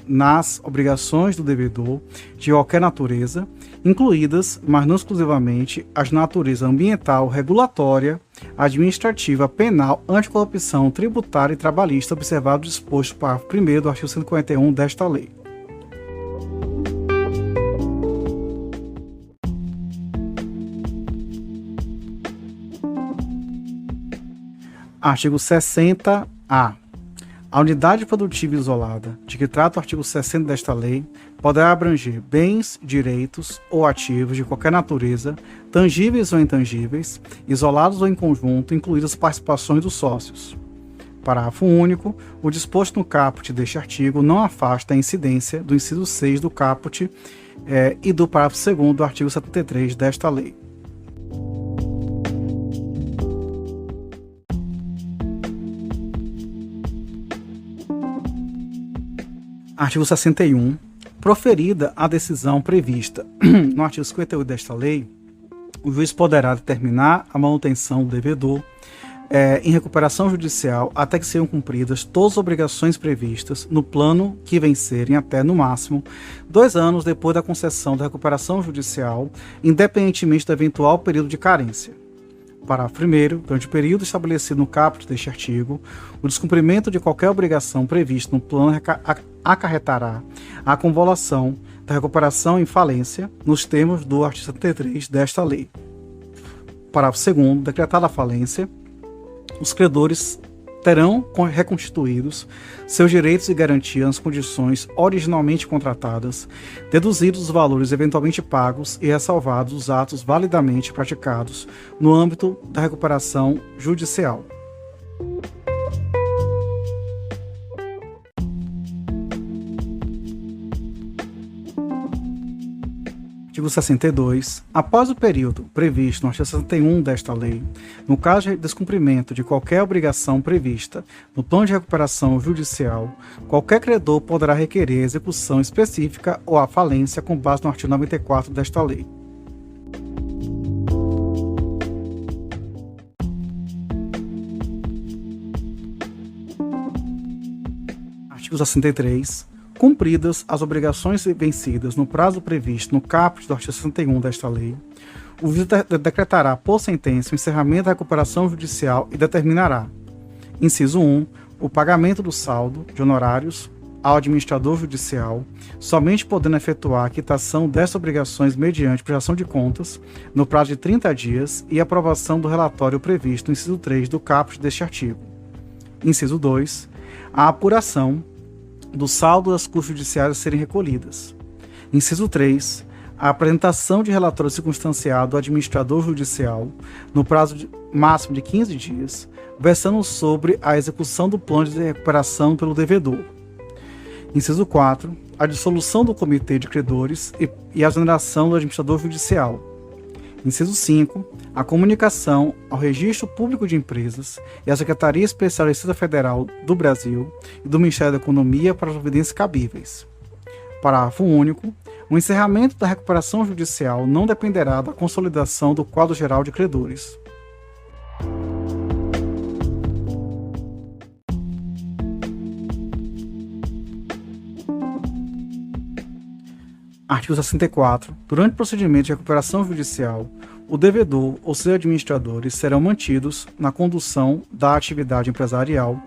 nas obrigações do devedor de qualquer natureza, incluídas, mas não exclusivamente, as de natureza ambiental, regulatória, administrativa, penal, anticorrupção, tributária e trabalhista, observado o disposto no parágrafo 1º do artigo 141 desta lei. Artigo 60-A. A unidade produtiva isolada, de que trata o artigo 60 desta lei, poderá abranger bens, direitos ou ativos de qualquer natureza, tangíveis ou intangíveis, isolados ou em conjunto, incluídas participações dos sócios. Parágrafo único. O disposto no caput deste artigo não afasta a incidência do inciso 6 do caput e do parágrafo 2º do artigo 73 desta lei. Artigo 61. Proferida a decisão prevista no artigo 58 desta lei, o juiz poderá determinar a manutenção do devedor em recuperação judicial até que sejam cumpridas todas as obrigações previstas no plano que vencerem até, no máximo, 2 anos depois da concessão da recuperação judicial, independentemente do eventual período de carência. Parágrafo 1º. Durante o período estabelecido no caput deste artigo, o descumprimento de qualquer obrigação prevista no plano acarretará a convolução da recuperação em falência nos termos do artigo 73 desta lei. Parágrafo 2º. Decretada a falência, os credores terão reconstituídos seus direitos e garantias nas condições originalmente contratadas, deduzidos os valores eventualmente pagos e ressalvados os atos validamente praticados no âmbito da recuperação judicial. Artigo Artigo 62. Após o período previsto no artigo 61 desta lei, no caso de descumprimento de qualquer obrigação prevista no plano de recuperação judicial, qualquer credor poderá requerer execução específica ou a falência com base no artigo 94 desta lei. Artigo 63. Cumpridas as obrigações vencidas no prazo previsto no caput do artigo 61 desta lei, o juiz decretará por sentença o encerramento da recuperação judicial e determinará: inciso 1, o pagamento do saldo de honorários ao administrador judicial, somente podendo efetuar a quitação destas obrigações mediante prestação de contas no prazo de 30 dias e aprovação do relatório previsto no inciso 3 do caput deste artigo. Inciso 2, a apuração do saldo das custas judiciárias a serem recolhidas. Inciso 3. A apresentação de relatório circunstanciado ao administrador judicial no prazo máximo de 15 dias, versando sobre a execução do plano de recuperação pelo devedor. Inciso 4. A dissolução do comitê de credores e a exoneração do administrador judicial. Inciso 5. A comunicação ao Registro Público de Empresas e à Secretaria Especial da Receita Federal do Brasil e do Ministério da Economia para as providências cabíveis. Parágrafo único. O encerramento da recuperação judicial não dependerá da consolidação do quadro geral de credores. Artigo 64. Durante o procedimento de recuperação judicial, o devedor ou seus administradores serão mantidos na condução da atividade empresarial,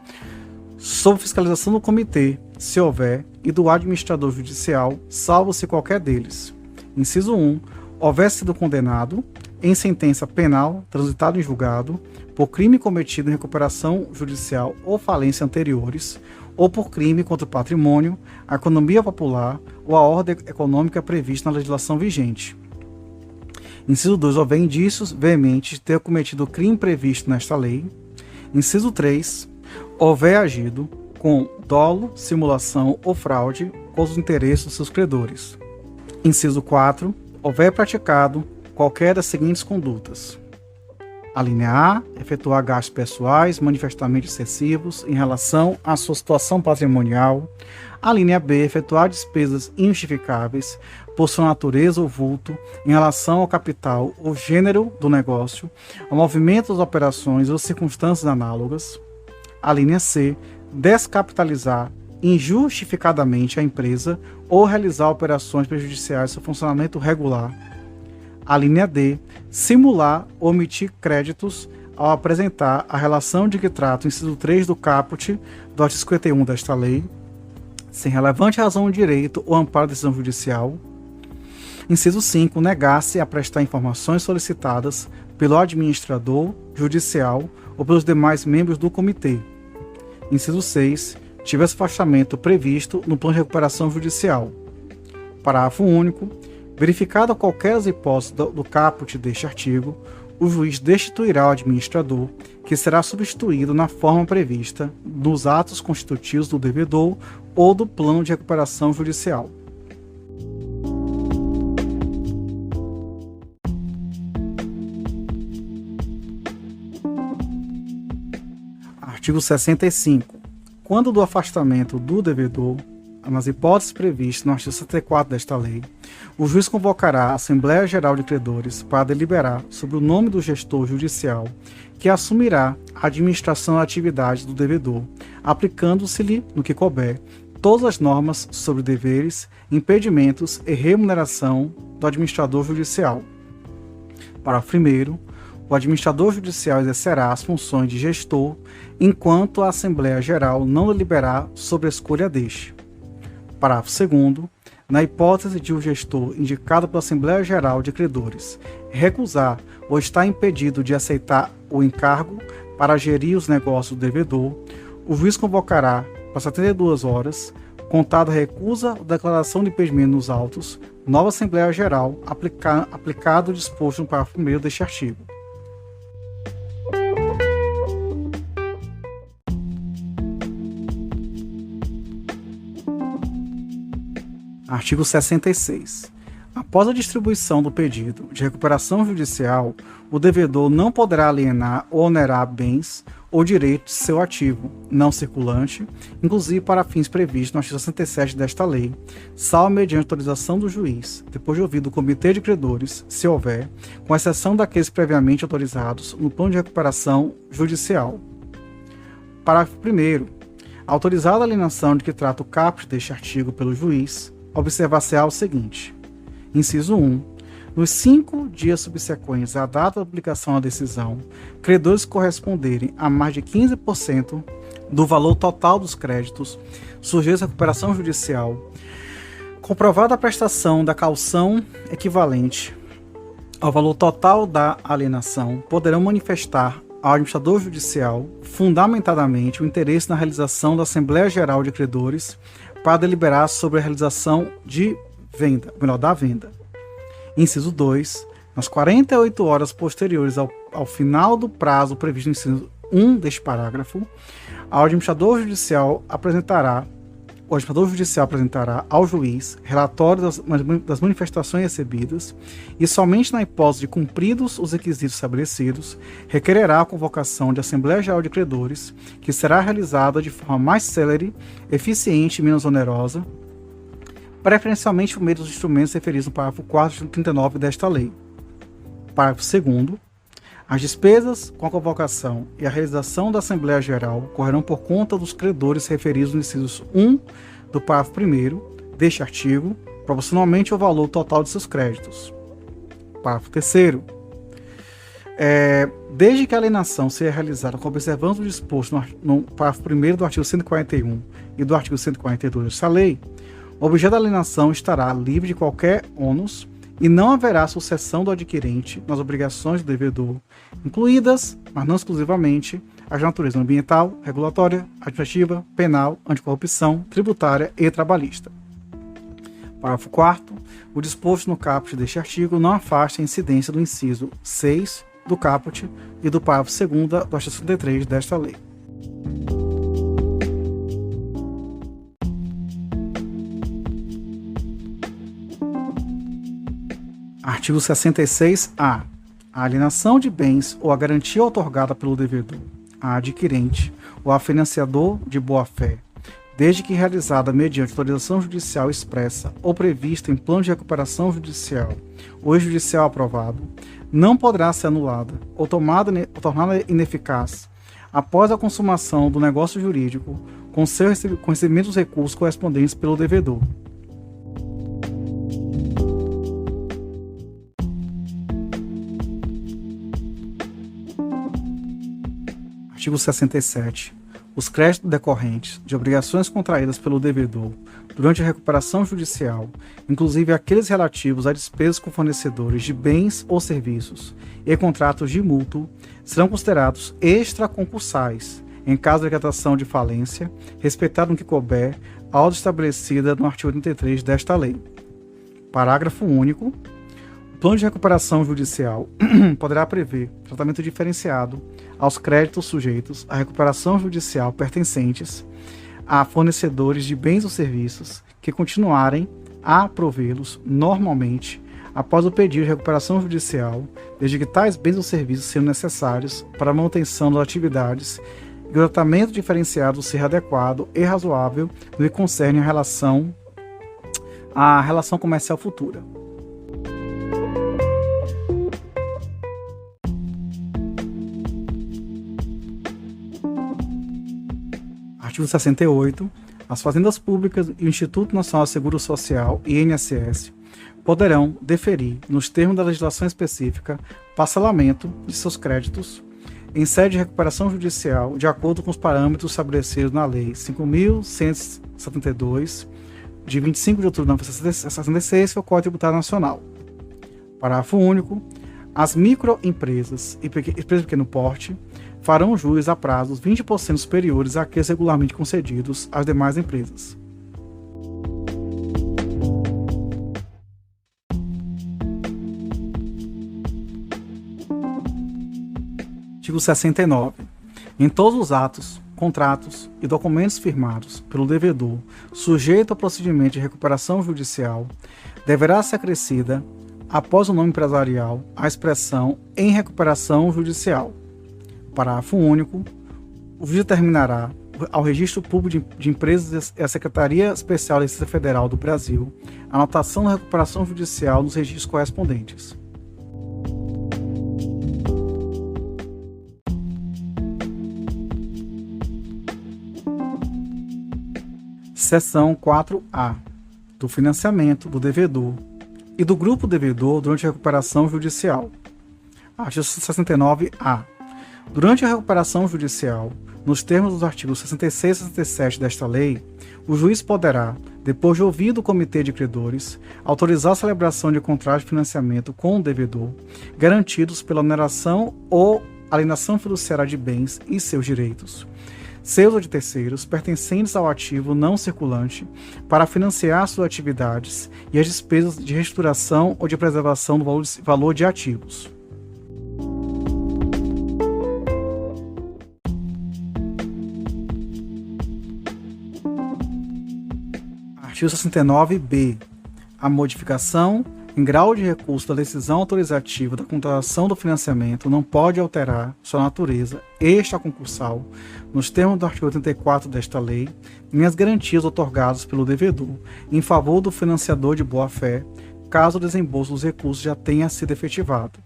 sob fiscalização do comitê, se houver, e do administrador judicial, salvo se qualquer deles. Inciso 1. Houver sido condenado, em sentença penal, transitado em julgado, por crime cometido em recuperação judicial ou falência anteriores, ou por crime contra o patrimônio, a economia popular ou a ordem econômica prevista na legislação vigente. Inciso 2. Houver indícios veementes de ter cometido o crime previsto nesta lei. Inciso 3. Houver agido com dolo, simulação ou fraude contra os interesses dos seus credores. Inciso 4. Houver praticado qualquer das seguintes condutas: a linha A, efetuar gastos pessoais manifestamente excessivos em relação à sua situação patrimonial. A linha B, efetuar despesas injustificáveis por sua natureza ou vulto em relação ao capital ou gênero do negócio, ao movimento das operações ou circunstâncias análogas. A linha C, descapitalizar injustificadamente a empresa ou realizar operações prejudiciais ao seu funcionamento regular. A linha D, simular ou omitir créditos ao apresentar a relação de que trata o inciso 3 do caput do artigo 51 desta lei, sem relevante razão de direito ou amparo da decisão judicial. Inciso 5, negar-se a prestar informações solicitadas pelo administrador judicial ou pelos demais membros do comitê. Inciso 6, tivesse afastamento previsto no plano de recuperação judicial. Parágrafo único. Verificada qualquer das hipóteses do caput deste artigo, o juiz destituirá o administrador, que será substituído na forma prevista nos atos constitutivos do devedor ou do plano de recuperação judicial. Artigo 65. Quando do afastamento do devedor, nas hipóteses previstas no artigo 64 desta lei, o juiz convocará a Assembleia Geral de Credores para deliberar sobre o nome do gestor judicial que assumirá a administração da atividade do devedor, aplicando-se-lhe, no que couber, todas as normas sobre deveres, impedimentos e remuneração do administrador judicial. Parágrafo 1º. O administrador judicial exercerá as funções de gestor enquanto a Assembleia Geral não deliberar sobre a escolha deste. Parágrafo 2º. Na hipótese de o gestor indicado pela Assembleia Geral de Credores recusar ou estar impedido de aceitar o encargo para gerir os negócios do devedor, o juiz convocará para 72 horas, contada a recusa ou declaração de impedimento nos autos, nova Assembleia Geral, aplicado o disposto no parágrafo 1º deste artigo. Artigo 66. Após a distribuição do pedido de recuperação judicial, o devedor não poderá alienar ou onerar bens ou direitos de seu ativo não circulante, inclusive para fins previstos no artigo 67 desta lei, salvo mediante autorização do juiz, depois de ouvido o comitê de credores, se houver, com exceção daqueles previamente autorizados no plano de recuperação judicial. Parágrafo 1º. Autorizada a alienação de que trata o caput deste artigo pelo juiz, observar-se-á o seguinte. Inciso 1. Nos 5 dias subsequentes à data da publicação da decisão, credores corresponderem a mais de 15% do valor total dos créditos sujeitos à recuperação judicial, comprovada a prestação da caução equivalente ao valor total da alienação, poderão manifestar ao administrador judicial, fundamentadamente, o interesse na realização da Assembleia Geral de Credores para deliberar sobre a realização da venda. Inciso 2. Nas 48 horas posteriores ao final do prazo previsto no inciso 1 deste parágrafo, o administrador judicial apresentará ao juiz relatório das manifestações recebidas e, somente na hipótese de cumpridos os requisitos estabelecidos, requererá a convocação de Assembleia Geral de Credores, que será realizada de forma mais célere, eficiente e menos onerosa, preferencialmente por meio dos instrumentos referidos no parágrafo 4 e 39 desta lei. Parágrafo 2º. As despesas com a convocação e a realização da Assembleia Geral correrão por conta dos credores referidos no inciso 1 do parágrafo 1º deste artigo, proporcionalmente ao valor total de seus créditos. Parágrafo 3º. Desde que a alienação seja realizada com observância do disposto no parágrafo 1º do artigo 141 e do artigo 142 desta lei, o objeto da alienação estará livre de qualquer ônus e não haverá sucessão do adquirente nas obrigações do devedor, incluídas, mas não exclusivamente, as de natureza ambiental, regulatória, administrativa, penal, anticorrupção, tributária e trabalhista. Parágrafo 4º. O disposto no caput deste artigo não afasta a incidência do inciso 6 do caput e do parágrafo 2º do artigo 63 desta lei. Artigo 66-A. A alienação de bens ou a garantia outorgada pelo devedor, a adquirente ou a financiador de boa-fé, desde que realizada mediante autorização judicial expressa ou prevista em plano de recuperação judicial ou extrajudicial aprovado, não poderá ser anulada ou tornada ineficaz após a consumação do negócio jurídico com recebimento dos recursos correspondentes pelo devedor. Artigo 67. Os créditos decorrentes de obrigações contraídas pelo devedor durante a recuperação judicial, inclusive aqueles relativos a despesas com fornecedores de bens ou serviços e contratos de mútuo, serão considerados extraconcursais, em caso de decretação de falência, respeitado no que couber a ordem estabelecida no artigo 83 desta lei. Parágrafo único. O plano de recuperação judicial poderá prever tratamento diferenciado aos créditos sujeitos à recuperação judicial pertencentes a fornecedores de bens ou serviços que continuarem a provê-los normalmente após o pedido de recuperação judicial, desde que tais bens ou serviços sejam necessários para a manutenção das atividades e o tratamento diferenciado seja adequado e razoável no que concerne à relação comercial futura. Artigo 68. As fazendas públicas e o Instituto Nacional de Seguro Social, INSS, poderão deferir, nos termos da legislação específica, parcelamento de seus créditos em sede de recuperação judicial, de acordo com os parâmetros estabelecidos na Lei 5.172, de 25 de outubro de 1966, que é o Código Tributário Nacional. Parágrafo único. As microempresas e empresas de pequeno porte farão jus a prazos 20% superiores àqueles regularmente concedidos às demais empresas. Artigo 69. Em todos os atos, contratos e documentos firmados pelo devedor sujeito ao procedimento de recuperação judicial, deverá ser acrescida, após o nome empresarial, a expressão em recuperação judicial. Parágrafo único. O vídeo determinará ao Registro Público de Empresas e à Secretaria Especial da Receita Federal do Brasil a anotação da recuperação judicial nos registros correspondentes. Seção 4A. Do financiamento do devedor e do grupo devedor durante a recuperação judicial. Artigo 69-A. Durante a recuperação judicial, nos termos dos artigos 66 e 67 desta lei, o juiz poderá, depois de ouvido o comitê de credores, autorizar a celebração de contrato de financiamento com o devedor, garantidos pela oneração ou alienação fiduciária de bens e seus direitos, seus ou de terceiros, pertencentes ao ativo não circulante, para financiar suas atividades e as despesas de reestruturação ou de preservação do valor de ativos. Artigo 69-B. A modificação em grau de recurso da decisão autorizativa da contratação do financiamento não pode alterar sua natureza extraconcursal, nos termos do artigo 84 desta lei, nem as garantias otorgadas pelo devedor em favor do financiador de boa-fé, caso o desembolso dos recursos já tenha sido efetivado.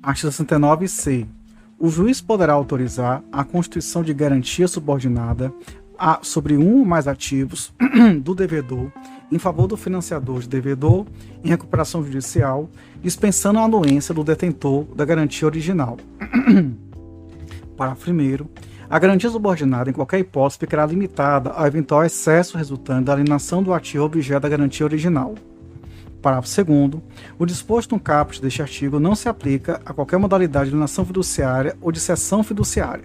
Artigo 69-C. O juiz poderá autorizar a constituição de garantia subordinada sobre um ou mais ativos do devedor em favor do financiador de devedor em recuperação judicial, dispensando a anuência do detentor da garantia original. Parágrafo 1º. A garantia subordinada, em qualquer hipótese, ficará limitada ao eventual excesso resultante da alienação do ativo objeto da garantia original. Parágrafo 2º. O disposto no caput deste artigo não se aplica a qualquer modalidade de alienação fiduciária ou de cessão fiduciária.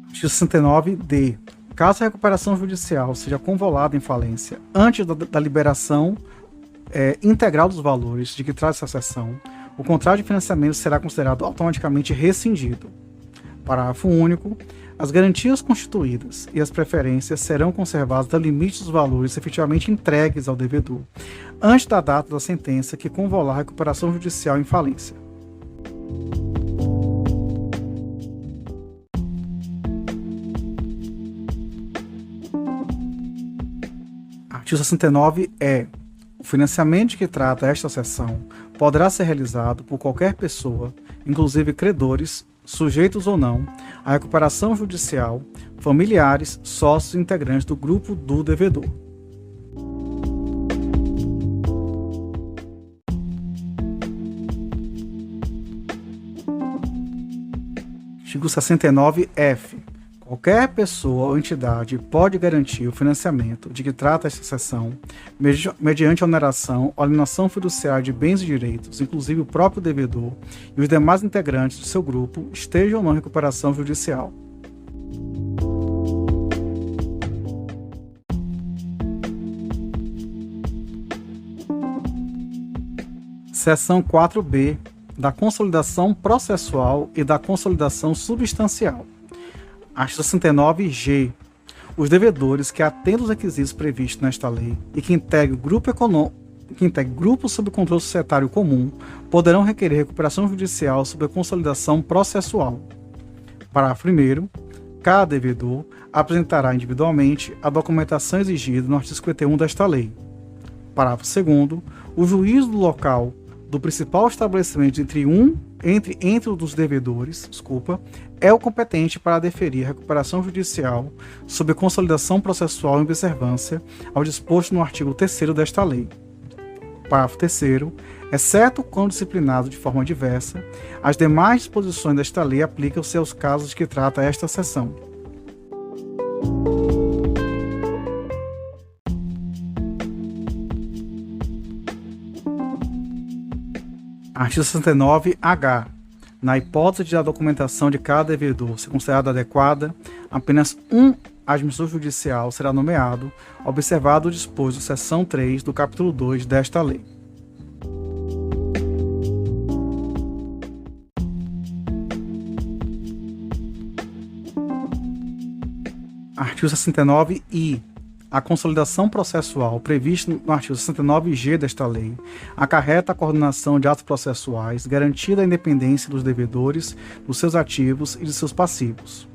Artigo 69-D. Caso a recuperação judicial seja convolada em falência antes da liberação integral dos valores de que trata essa cessão, o contrato de financiamento será considerado automaticamente rescindido. Parágrafo único. As garantias constituídas e as preferências serão conservadas no limite dos valores efetivamente entregues ao devedor, antes da data da sentença que convolar a recuperação judicial em falência. Artigo 69-E. O financiamento de que trata esta seção poderá ser realizado por qualquer pessoa, inclusive credores, sujeitos ou não, à recuperação judicial, familiares, sócios e integrantes do grupo do devedor. Artigo 69-F. Qualquer pessoa ou entidade pode garantir o financiamento de que trata esta seção mediante oneração ou alienação fiduciária de bens e direitos, inclusive o próprio devedor e os demais integrantes do seu grupo, estejam ou não em recuperação judicial. Seção 4B. Da consolidação processual e da consolidação substancial. Artigo 69-G. Os devedores que atendam os requisitos previstos nesta lei e que integrem grupo sob controle societário comum poderão requerer recuperação judicial sobre a consolidação processual. Parágrafo 1º. Cada devedor apresentará individualmente a documentação exigida no artigo 51 desta lei. Parágrafo 2º. O juiz do local do principal estabelecimento entre os devedores, é o competente para deferir a recuperação judicial sob consolidação processual em observância ao disposto no artigo 3º desta lei. Parágrafo 3º. Exceto quando disciplinado de forma diversa, as demais disposições desta lei aplicam-se aos casos de que trata esta seção. Artigo 69-H. Na hipótese de a documentação de cada devedor ser considerada adequada, apenas um administrador judicial será nomeado, observado o disposto da seção 3 do capítulo 2 desta lei. Artigo 69-I. A consolidação processual prevista no artigo 69-G desta lei acarreta a coordenação de atos processuais, garantida a independência dos devedores, dos seus ativos e de seus passivos.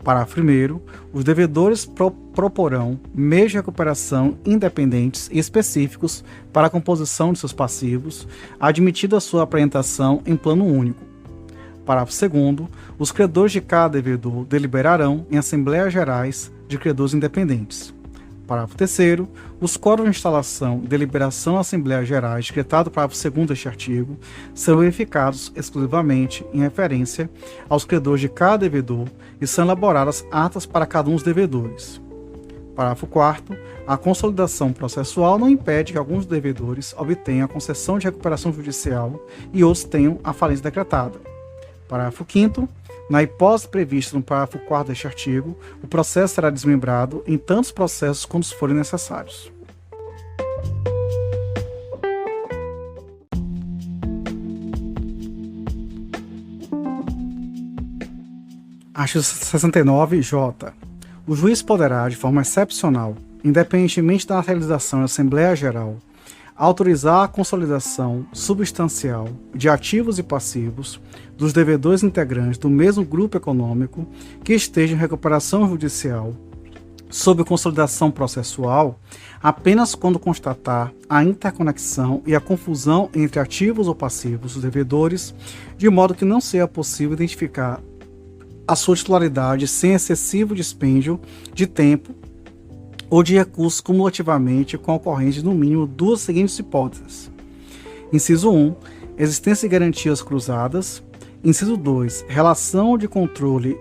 Parágrafo 1º. Os devedores proporão meios de recuperação independentes e específicos para a composição de seus passivos, admitida a sua apresentação em plano único. Parágrafo 2º. Os credores de cada devedor deliberarão em assembleias gerais de credores independentes. Parágrafo 3º. Os quórum de instalação, deliberação e assembleias gerais, decretado parágrafo 2º deste artigo, serão verificados exclusivamente em referência aos credores de cada devedor e são elaboradas atas para cada um dos devedores. Parágrafo 4º. A consolidação processual não impede que alguns devedores obtenham a concessão de recuperação judicial e outros tenham a falência decretada. Parágrafo 5º. Na hipótese prevista no parágrafo 4º deste artigo, o processo será desmembrado em tantos processos quantos forem necessários. Artigo 69-J. O juiz poderá, de forma excepcional, independentemente da realização da Assembleia Geral, autorizar a consolidação substancial de ativos e passivos dos devedores integrantes do mesmo grupo econômico que estejam em recuperação judicial sob consolidação processual apenas quando constatar a interconexão e a confusão entre ativos ou passivos dos devedores, de modo que não seja possível identificar a sua titularidade sem excessivo dispêndio de tempo ou de recursos cumulativamente com a ocorrência de no mínimo duas seguintes hipóteses. Inciso 1. Existência de garantias cruzadas. Inciso 2. Relação de controle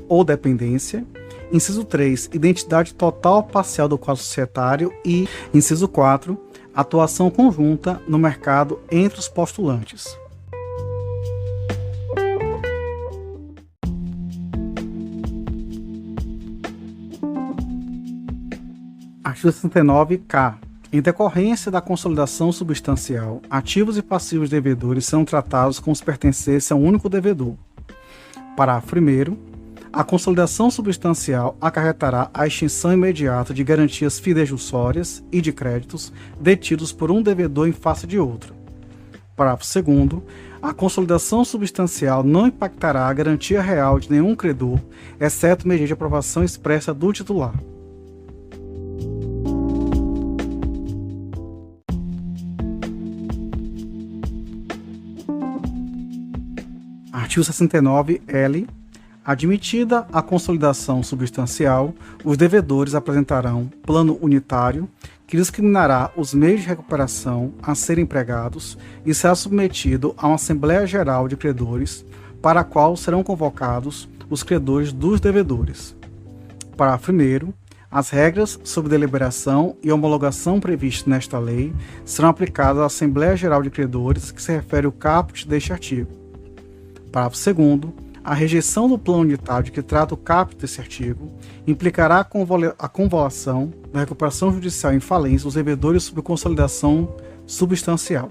ou dependência. Inciso 3. Identidade total ou parcial do quadro societário. E, inciso 4. Atuação conjunta no mercado entre os postulantes. Artigo 69-K. Em decorrência da consolidação substancial, ativos e passivos devedores são tratados como se pertencessem a um único devedor. Parágrafo 1º. A consolidação substancial acarretará a extinção imediata de garantias fidejussórias e de créditos detidos por um devedor em face de outro. Parágrafo 2º. A consolidação substancial não impactará a garantia real de nenhum credor, exceto mediante aprovação expressa do titular. Artigo 69-L. Admitida a consolidação substancial, os devedores apresentarão plano unitário que discriminará os meios de recuperação a serem empregados e será submetido a uma Assembleia Geral de Credores, para a qual serão convocados os credores dos devedores. Parágrafo 1º. As regras sobre deliberação e homologação previstas nesta lei serão aplicadas à Assembleia Geral de Credores, que se refere ao caput deste artigo. Parágrafo 2º. A rejeição do plano unitário que trata o caput desse artigo implicará a convolução da recuperação judicial em falência dos devedores sob consolidação substancial.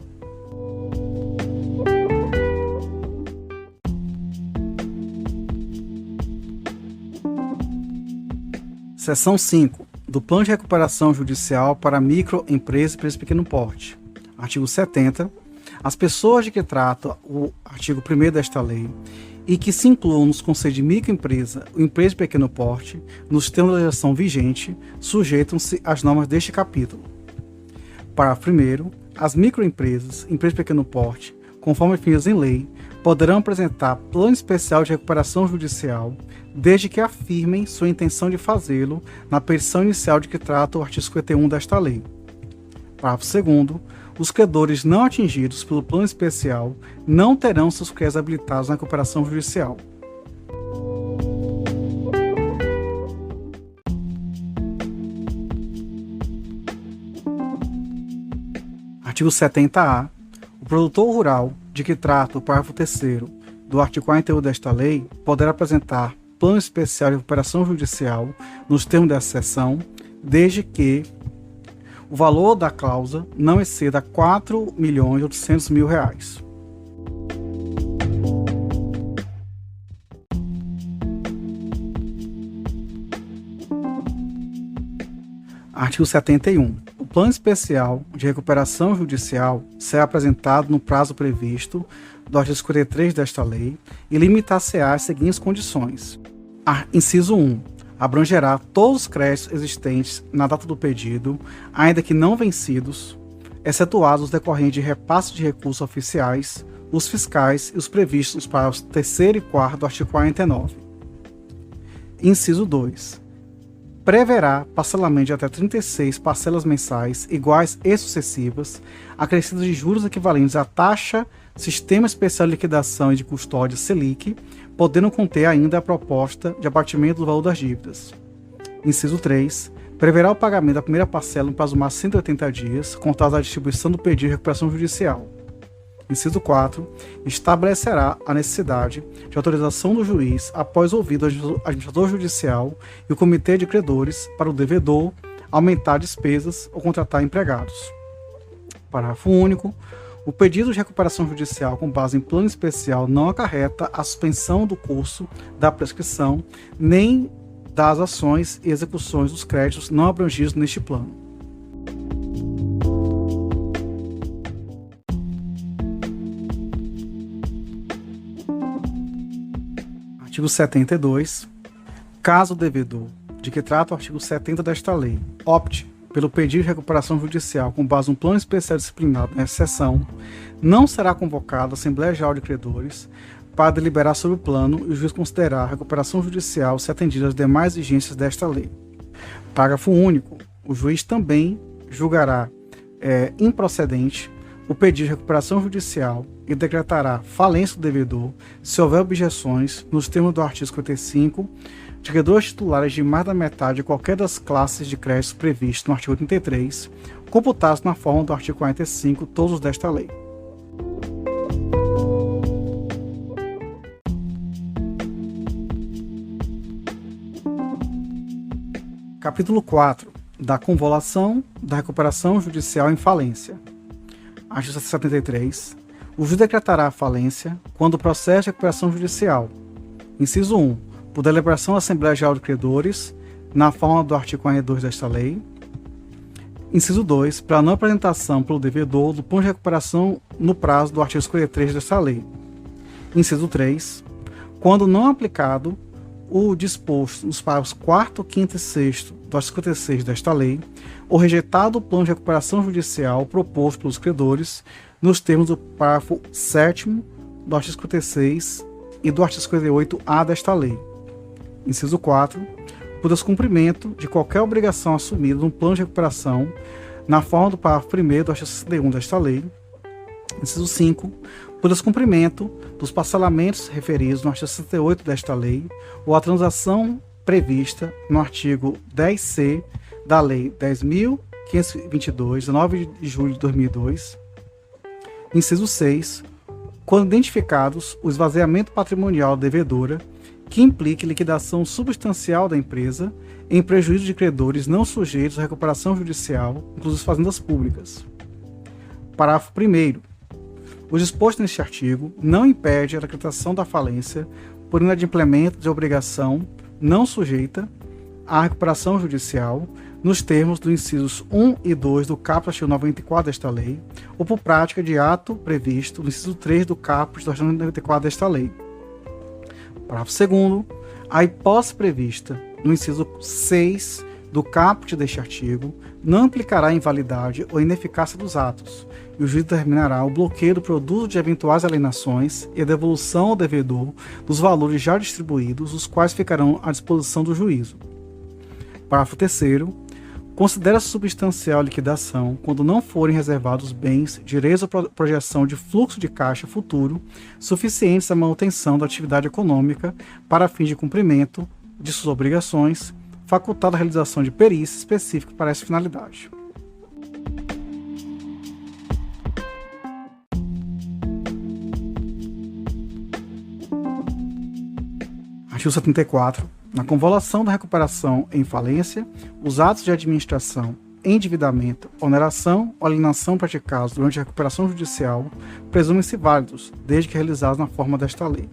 Seção 5. Do Plano de Recuperação Judicial para Microempresa e Empresa de Pequeno Porte. Artigo 70. As pessoas de que trata o artigo 1º desta lei e que se incluam nos conceitos de microempresa ou empresa de pequeno porte, nos termos da legislação vigente, sujeitam-se às normas deste capítulo. Parágrafo 1º. As microempresas, empresas de pequeno porte, conforme definidas em lei, poderão apresentar plano especial de recuperação judicial, desde que afirmem sua intenção de fazê-lo na petição inicial de que trata o artigo 51 desta lei. Parágrafo 2º. Os credores não atingidos pelo plano especial não terão seus créditos habilitados na recuperação judicial. Artigo 70-A. O produtor rural de que trata o parágrafo 3º do artigo 48 desta lei poderá apresentar plano especial de recuperação judicial nos termos dessa seção, desde que o valor da cláusula não exceda R$ 4.800.000. Artigo 71. O plano especial de recuperação judicial será apresentado no prazo previsto do artigo 53 desta lei e limitar-se-á às seguintes condições. Inciso 1. Abrangerá todos os créditos existentes na data do pedido, ainda que não vencidos, excetuados os decorrentes de repasse de recursos oficiais, os fiscais e os previstos nos parágrafos 3º e 4º do artigo 49. Inciso 2. Preverá parcelamento de até 36 parcelas mensais iguais e sucessivas, acrescidas de juros equivalentes à taxa Sistema Especial de Liquidação e de Custódia Selic, podendo conter ainda a proposta de abatimento do valor das dívidas. Inciso 3. Preverá o pagamento da primeira parcela no prazo máximo de 180 dias, contados da distribuição do pedido de recuperação judicial. Inciso 4. Estabelecerá a necessidade de autorização do juiz após ouvido o administrador judicial e o comitê de credores para o devedor aumentar despesas ou contratar empregados. Parágrafo único. O pedido de recuperação judicial com base em plano especial não acarreta a suspensão do curso da prescrição nem das ações e execuções dos créditos não abrangidos neste plano. Artigo 72. Caso o devedor, de que trata o artigo 70 desta lei, opte pelo pedido de recuperação judicial com base em um plano especial disciplinado nessa seção, não será convocada a Assembleia Geral de Credores para deliberar sobre o plano e o juiz considerar a recuperação judicial se atendida às demais exigências desta lei. Parágrafo único. O juiz também julgará improcedente o pedido de recuperação judicial e decretará falência do devedor se houver objeções nos termos do artigo 55 de credores titulares de mais da metade de qualquer das classes de créditos previstas no artigo 83, computados na forma do artigo 45, todos desta lei. Capítulo 4. Da convolução da recuperação judicial em falência. Artigo 73. O juiz decretará a falência quando o processo de recuperação judicial, inciso 1, por deliberação da Assembleia Geral de Credores, na forma do artigo 42 desta lei, inciso 2, para não apresentação pelo devedor do plano de recuperação no prazo do artigo 53 desta lei, inciso 3, quando não aplicado o disposto nos parágrafos 4º, 5º e 6º do artigo 56 desta lei, ou rejeitado o plano de recuperação judicial proposto pelos credores nos termos do parágrafo 7º do artigo 56 e do artigo 58-A desta lei. Inciso 4. Por descumprimento de qualquer obrigação assumida no plano de recuperação na forma do parágrafo 1º do artigo 61 desta lei. Inciso 5. Por descumprimento dos parcelamentos referidos no artigo 68 desta lei ou a transação prevista no artigo 10C da Lei 10.522, 19 de julho de 2002. Inciso 6. Quando identificados o esvaziamento patrimonial da devedora que implique liquidação substancial da empresa em prejuízo de credores não sujeitos à recuperação judicial, inclusive fazendas públicas. Parágrafo 1º. O disposto neste artigo não impede a decretação da falência por inadimplemento de obrigação não sujeita à recuperação judicial nos termos dos incisos 1 e 2 do caput do artigo 94 desta lei, ou por prática de ato previsto no inciso 3 do caput do artigo 94 desta lei. Parágrafo 2º. A hipótese prevista no inciso 6 do caput deste artigo não implicará invalidade ou ineficácia dos atos, e o juiz determinará o bloqueio do produto de eventuais alienações e a devolução ao devedor dos valores já distribuídos, os quais ficarão à disposição do juízo. Parágrafo 3º. Considera-se substancial a liquidação quando não forem reservados bens, direitos ou projeção de fluxo de caixa futuro suficientes à manutenção da atividade econômica para fins de cumprimento de suas obrigações, facultada a realização de perícia específica para essa finalidade. Artigo 74. Na convolução da recuperação em falência, os atos de administração, endividamento, oneração ou alienação praticados durante a recuperação judicial presumem-se válidos, desde que realizados na forma desta lei.